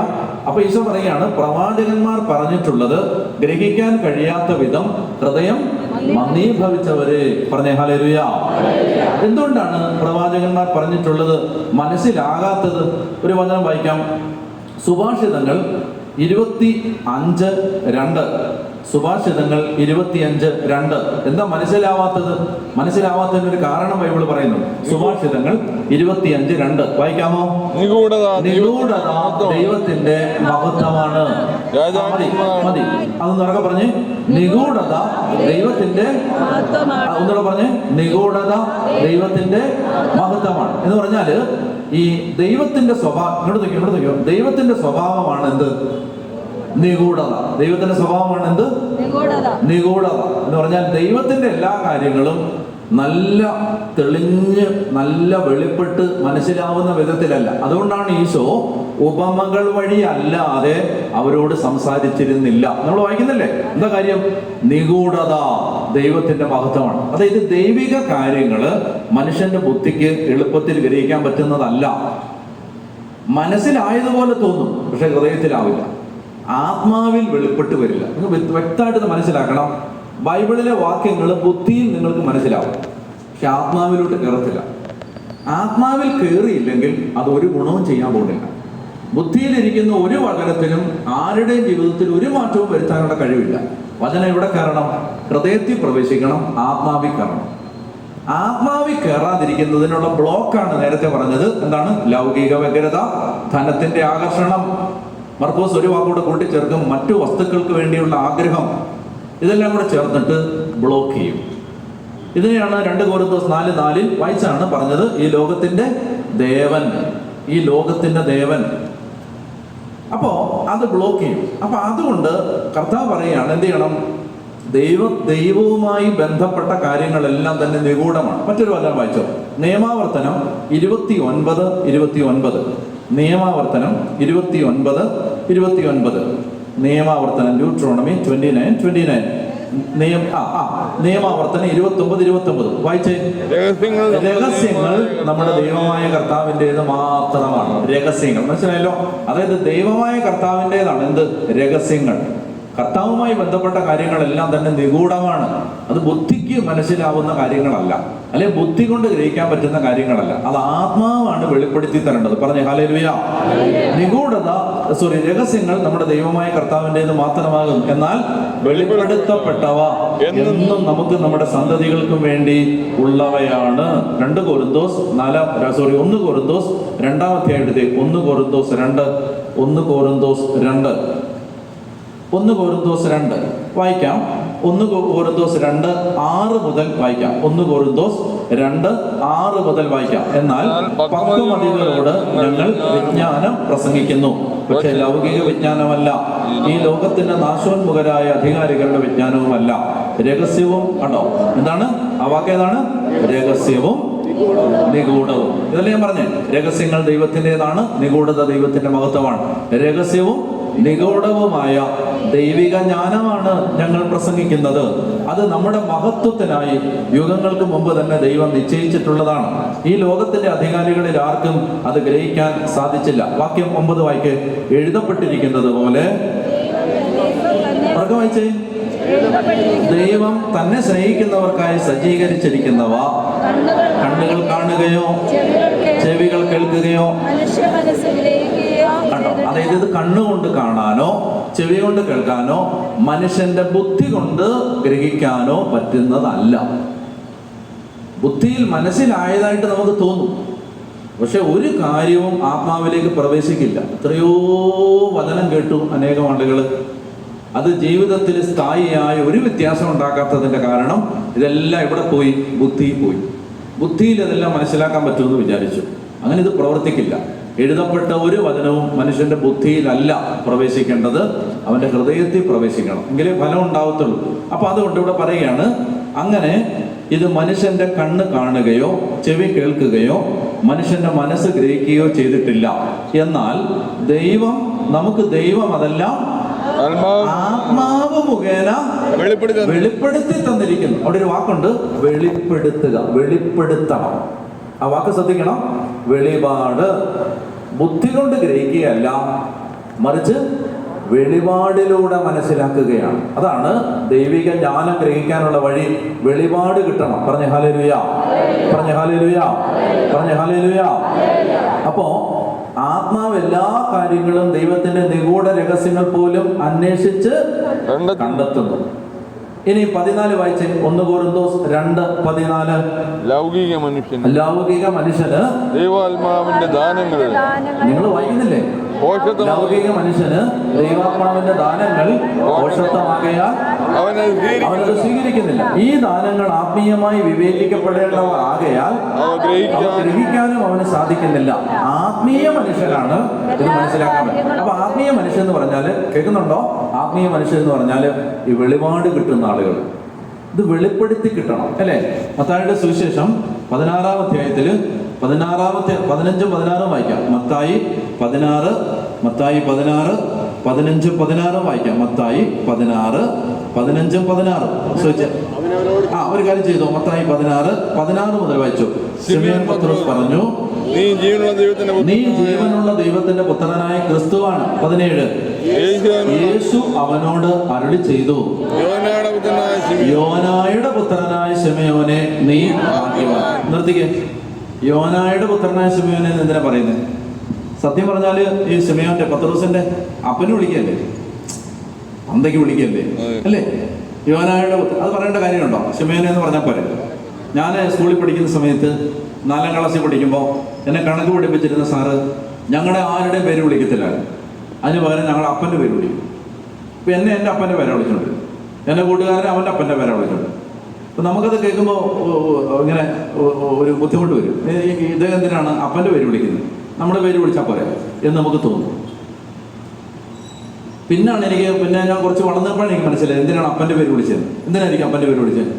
അപ്പൊ ഈശോ പറയുകയാണ്, പ്രവാചകന്മാർ പറഞ്ഞിട്ടുള്ളത് ഗ്രഹിക്കാൻ കഴിയാത്ത വിധം ഹൃദയം മന്ദീഭവിച്ചവരെ. പറഞ്ഞേ ഹല്ലേലൂയ. എന്തുകൊണ്ടാണ് പ്രവാചകന്മാർ പറഞ്ഞിട്ടുള്ളത് മനസ്സിലാകാത്തത്? ഒരു വചനം വായിക്കാം. സുഭാഷിതങ്ങൾ 25:2. സുഭാഷിതങ്ങൾ 25:2. എന്താ മനസ്സിലാവാത്തത്? മനസ്സിലാവാത്തതിന് ഒരു കാരണം ബൈബിൾ പറയുന്നു. സുഭാഷിതങ്ങൾ 25:2 വായിക്കാമോ? നിഗൂഢത ദൈവത്തിന്റെ മഹത്വമാണ്. മതി, അതൊന്ന് ഉറക്കെ പറഞ്ഞേ. നിഗൂഢത ദൈവത്തിന്റെ, ഒന്നുകൂടെ പറഞ്ഞേ, നിഗൂഢത ദൈവത്തിന്റെ മഹത്വമാണ്. എന്ന് പറഞ്ഞാല് ഈ ദൈവത്തിന്റെ സ്വഭാവം, ഇങ്ങോട്ട് നോക്കിയോ, ദൈവത്തിന്റെ സ്വഭാവമാണ് എന്ത്? നിഗൂഢത. ദൈവത്തിന്റെ സ്വഭാവമാണ് എന്ത്? നിഗൂഢത എന്ന് പറഞ്ഞാൽ ദൈവത്തിന്റെ എല്ലാ കാര്യങ്ങളും നല്ല തെളിഞ്ഞ് നല്ല വെളിപ്പെട്ട് മനസ്സിലാവുന്ന വിധത്തിലല്ല. അതുകൊണ്ടാണ് ഈശോ ഉപമകൾ വഴി അല്ലാതെ അവരോട് സംസാരിച്ചിരുന്നില്ല. നമ്മൾ വായിക്കുന്നില്ലേ? എന്താ കാര്യം? നിഗൂഢത ദൈവത്തിന്റെ മഹത്വമാണ്. അതായത് ദൈവിക കാര്യങ്ങള് മനുഷ്യന്റെ ബുദ്ധിക്ക് എളുപ്പത്തിൽ ഗ്രഹിക്കാൻ പറ്റുന്നതല്ല. മനസ്സിലായതുപോലെ തോന്നും, പക്ഷെ ഹൃദയത്തിലാവില്ല, ആത്മാവിൽ വെളിപ്പെട്ട് വരില്ല. നിങ്ങൾ വ്യക്തമായിട്ട് മനസ്സിലാക്കണം. ബൈബിളിലെ വാക്യങ്ങൾ ബുദ്ധിയിൽ നിങ്ങൾക്ക് മനസ്സിലാവും, പക്ഷെ ആത്മാവിലോട്ട് കയറത്തില്ല. ആത്മാവിൽ കയറിയില്ലെങ്കിൽ അത് ഒരു ഗുണവും ചെയ്യാൻ പോകുന്നില്ല. ബുദ്ധിയിലിരിക്കുന്ന ഒരു വചനത്തിലും ആരുടെയും ജീവിതത്തിൽ ഒരു മാറ്റവും വരുത്താനുള്ള കഴിവില്ല. വചനം എവിടെ കയറണം? ഹൃദയത്തിൽ പ്രവേശിക്കണം, ആത്മാവിൽ കയറണം. ആത്മാവിൽ കയറാതിരിക്കുന്നതിനുള്ള ബ്ലോക്കാണ് നേരത്തെ പറഞ്ഞത്. എന്താണ്? ലൗകിക വ്യഗ്രത, ധനത്തിന്റെ ആകർഷണം. മർക്കോസ് ഒരു വാക്കൂടെ കൂട്ടിച്ചേർക്കും, മറ്റു വസ്തുക്കൾക്ക് വേണ്ടിയുള്ള ആഗ്രഹം. ഇതെല്ലാം കൂടെ ചേർന്നിട്ട് ബ്ലോക്ക് ചെയ്യും. ഇതിനെയാണ് 2 Corinthos 4:4 വായിച്ചാണ് പറഞ്ഞത്, ഈ ലോകത്തിന്റെ ദേവൻ, ഈ ലോകത്തിന്റെ ദേവൻ. അപ്പോ അത് ബ്ലോക്ക് ചെയ്യും. അപ്പൊ അതുകൊണ്ട് കർത്താവ് പറയുകയാണ്, എന്ത് ചെയ്യണം? ദൈവവുമായി ബന്ധപ്പെട്ട കാര്യങ്ങളെല്ലാം തന്നെ നിഗൂഢമാണ്. മറ്റൊരു വചനം വായിച്ചോ, നിയമാവർത്തനം 29:29. നിയമാവർത്തനം 29:29. നിയമാവർത്തനം ഡ്യൂട്രോണമി 29:29. നിയമാവർത്തനം 29:29 വായിച്ചേ. രഹസ്യങ്ങൾ നമ്മുടെ ദൈവമായ കർത്താവിൻ്റെത് മാത്രമാണ്. രഹസ്യങ്ങൾ മനസ്സിലായല്ലോ. അതായത് ദൈവമായ കർത്താവിൻ്റെതാണ് എന്ത്? രഹസ്യങ്ങൾ. കർത്താവുമായി ബന്ധപ്പെട്ട കാര്യങ്ങളെല്ലാം തന്നെ നിഗൂഢമാണ്. അത് ബുദ്ധിക്ക് മനസ്സിലാവുന്ന കാര്യങ്ങളല്ല, അല്ലെ ബുദ്ധി കൊണ്ട് ഗ്രഹിക്കാൻ പറ്റുന്ന കാര്യങ്ങളല്ല. അത് ആത്മാവാണ് വെളിപ്പെടുത്തി തരേണ്ടത്. പറഞ്ഞേ ഹല്ലേലൂയ. രഹസ്യങ്ങൾ നമ്മുടെ ദൈവമായ കർത്താവിൻ്റെത് മാത്രമാകും. എന്നാൽ വെളിപ്പെടുത്തപ്പെട്ടവ എന്നും നമുക്ക് നമ്മുടെ സന്തതികൾക്കും വേണ്ടി ഉള്ളവയാണ്. 1 കൊരിന്തോസ് 2 വായിക്കാം. 1 കൊരിന്തോസ് 2:6 മുതൽ വായിക്കാം. 1 കൊരിന്തോസ് 2:6 മുതൽ വായിക്കാം. എന്നാൽ പക്വമതികളോട് ഞങ്ങൾ വിജ്ഞാനം പ്രസംഗിക്കുന്നു, പക്ഷെ ലൗകിക വിജ്ഞാനമല്ല, ഈ ലോകത്തിന്റെ നാശോന്മുഖരായ അധികാരികളുടെ വിജ്ഞാനവുമല്ല, രഹസ്യവും. കണ്ടോ എന്താണ് ആ വാക്ക്? ഏതാണ്? രഹസ്യവും നിഗൂഢവും. ഇതല്ലേ ഞാൻ പറഞ്ഞേ, രഹസ്യങ്ങൾ ദൈവത്തിൻ്റെതാണ്, നിഗൂഢത ദൈവത്തിന്റെ മഹത്വമാണ്. രഹസ്യവും നിഗൂഢവുമായ ദൈവിക ജ്ഞാനമാണ് ഞങ്ങൾ പ്രസംഗിക്കുന്നത്. അത് നമ്മുടെ മഹത്വത്തിനായി യുഗങ്ങൾക്ക് മുമ്പ് തന്നെ ദൈവം നിശ്ചയിച്ചിട്ടുള്ളതാണ്. ഈ ലോകത്തിന്റെ അധികാരികളിൽ ആർക്കും അത് ഗ്രഹിക്കാൻ സാധിച്ചില്ല. വാക്യം 9 വായിക്ക്. എഴുതപ്പെട്ടിരിക്കുന്നത് പോലെ വായിച്ചേ, ദൈവം തന്നെ സ്നേഹിക്കുന്നവർക്കായി സജ്ജീകരിച്ചിരിക്കുന്നവ കണ്ണുകൾ കാണുകയോ ചെവികൾ കേൾക്കുകയോ. കണ്ടോ? അതായത് ഇത് കണ്ണുകൊണ്ട് കാണാനോ ചെവി കൊണ്ട് കേൾക്കാനോ മനുഷ്യന്റെ ബുദ്ധി കൊണ്ട് ഗ്രഹിക്കാനോ പറ്റുന്നതല്ല. ബുദ്ധിയിൽ മനസ്സിലായതായിട്ട് നമുക്ക് തോന്നും, പക്ഷെ ഒരു കാര്യവും ആത്മാവിലേക്ക് പ്രവേശിക്കില്ല. എത്രയോ വചനം കേട്ടു അനേകം ആളുകൾ, അത് ജീവിതത്തിൽ സ്ഥായിയായ ഒരു വ്യത്യാസം ഉണ്ടാക്കാത്തതിന്റെ കാരണം ഇതെല്ലാം ഇവിടെ പോയി, ബുദ്ധിയിൽ പോയി. ബുദ്ധിയിൽ അതെല്ലാം മനസ്സിലാക്കാൻ പറ്റുമെന്ന് വിചാരിച്ചു. അങ്ങനെ ഇത് പ്രവർത്തിക്കില്ല. എഴുതപ്പെട്ട ഒരു വചനവും മനുഷ്യന്റെ ബുദ്ധിയിലല്ല പ്രവേശിക്കേണ്ടത്, അവന്റെ ഹൃദയത്തിൽ പ്രവേശിക്കണം, എങ്കിലേ ഫലം ഉണ്ടാവത്തുള്ളൂ. അപ്പൊ അതുകൊണ്ട് ഇവിടെ പറയുകയാണ്, അങ്ങനെ ഇത് മനുഷ്യന്റെ കണ്ണ് കാണുകയോ ചെവി കേൾക്കുകയോ മനുഷ്യന്റെ മനസ്സ് ഗ്രഹിക്കുകയോ ചെയ്തിട്ടില്ല. എന്നാൽ നമുക്ക് ദൈവം അതെല്ലാം ആത്മാവ് മുഖേന വെളിപ്പെടുത്തി തന്നിരിക്കുന്നു. അവിടെ ഒരു വാക്കുണ്ട്, വെളിപ്പെടുത്തുക, വെളിപ്പെടുത്തണം. ആ വാക്ക് ശ്രദ്ധിക്കണം. വെളിപാട് ബുദ്ധി കൊണ്ട് ഗ്രഹിക്കുകയല്ല, മറിച്ച് വെളിപാടിലൂടെ മനസ്സിലാക്കുകയാണ്. അതാണ് ദൈവിക ജ്ഞാനം ഗ്രഹിക്കാനുള്ള വഴി. വെളിപാട് കിട്ടണം. പറഞ്ഞ ഹല്ലേലൂയ, പറഞ്ഞ ഹല്ലേലൂയ, പറഞ്ഞ ഹല്ലേലൂയ. അപ്പോ ആത്മാവ് എല്ലാ കാര്യങ്ങളും ദൈവത്തിന്റെ നിഗൂഢ രഹസ്യങ്ങൾ പോലും അന്വേഷിച്ച് കണ്ടെത്തുന്നു. ഇനി 14 വായിച്ച്. 1 കൊരിന്തോസ് 2:14. ലൗകിക മനുഷ്യന് ദൈവാത്മാവിന്റെ ദാനങ്ങൾ. നിങ്ങൾ വായിക്കുന്നില്ലേ? ലൗകിക മനുഷ്യന് ദൈവാത്മാവിന്റെ ദാനങ്ങൾ പോഷത്വമാകയാൽ അവനത് സ്വീകരിക്കുന്നില്ല. ഈ ദാനങ്ങൾ ആത്മീയമായി വിവേചിക്കപ്പെടേണ്ടവ ആകയാൽ ഗ്രഹിക്കാനും അവന് സാധിക്കുന്നില്ല. ആത്മീയ മനുഷ്യനാണ് ഇത് മനസ്സിലാക്കാൻ പറ്റും. അപ്പൊ ആത്മീയ മനുഷ്യൻ എന്ന് പറഞ്ഞാല്, കേൾക്കുന്നുണ്ടോ? ആത്മീയ മനുഷ്യൻ എന്ന് പറഞ്ഞാല് ഈ വെളിപാട് കിട്ടുന്ന ആളുകൾ. ഇത് വെളിപ്പെടുത്തി കിട്ടണം, അല്ലെ? മത്തായിയുടെ സുവിശേഷം 16-ാം അധ്യായത്തില് 15-16 വായിക്കാം. മത്തായി 16, 15-16 വായിക്കാം. മത്തായി 16, 15-16. ഒരു കാര്യം ചെയ്തോ. മത്തായി 16 മുതൽ വായിച്ചു. ശിമയോൻ പത്രോസ് പറഞ്ഞു, നീ ജീവനുള്ള ദൈവത്തിന്റെ പുത്രനായ ക്രിസ്തുവാണ്. 17. യേശു അവനോട് അരുളി ചെയ്തു, യോനായുടെ പുത്രനായ ശിമയോനെ നീ ഭാഗ്യവാൻ. നിർത്തിക്കേ. യോനായുടെ പുത്രനായ ശിമയോനെ എന്തിനാ പറയുന്നത്? സത്യം പറഞ്ഞാല് ഈ ശിമയോന്റെ, പത്രോസിന്റെ അപ്പന് വിളിക്കല്ലേ, അന്തയ്ക്ക് വിളിക്കല്ലേ, അല്ലേ? യോനായുടെ അത് പറയേണ്ട കാര്യമുണ്ടോ? ശിമയോനെ എന്ന് പറഞ്ഞാൽ പോരെ. ഞാൻ സ്കൂളിൽ പഠിക്കുന്ന സമയത്ത് 4-ാം ക്ലാസ്സിൽ പഠിക്കുമ്പോൾ എന്നെ കണക്ക് പഠിപ്പിച്ചിരുന്ന സാറ് ഞങ്ങളുടെ ആരുടെയും പേര് വിളിക്കത്തില്ലായിരുന്നു. അതിന് പകരം ഞങ്ങളുടെ അപ്പൻ്റെ പേര് വിളിക്കും. ഇപ്പം എന്നെ എൻ്റെ അപ്പൻ്റെ പേരെ വിളിച്ചോണ്ട്, എൻ്റെ കൂട്ടുകാരനെ അവൻ്റെ അപ്പൻ്റെ പേരെ വിളിച്ചോണ്ട്. അപ്പം നമുക്കത് കേൾക്കുമ്പോൾ ഇങ്ങനെ ഒരു ബുദ്ധിമുട്ട് വരും. ഇദ്ദേഹം എന്തിനാണ് അപ്പൻ്റെ പേര് വിളിക്കുന്നത്, നമ്മുടെ പേര് വിളിച്ചാൽ പോരെ എന്ന് നമുക്ക് തോന്നും. പിന്നെ ഞാൻ കുറച്ച് വളർന്നപ്പോഴാണ് എനിക്ക് മനസ്സിലായത് എന്തിനാണ് അപ്പൻ്റെ പേര് വിളിച്ചത്, എന്തിനായിരിക്കും അപ്പൻ്റെ പേര് വിളിച്ചത്.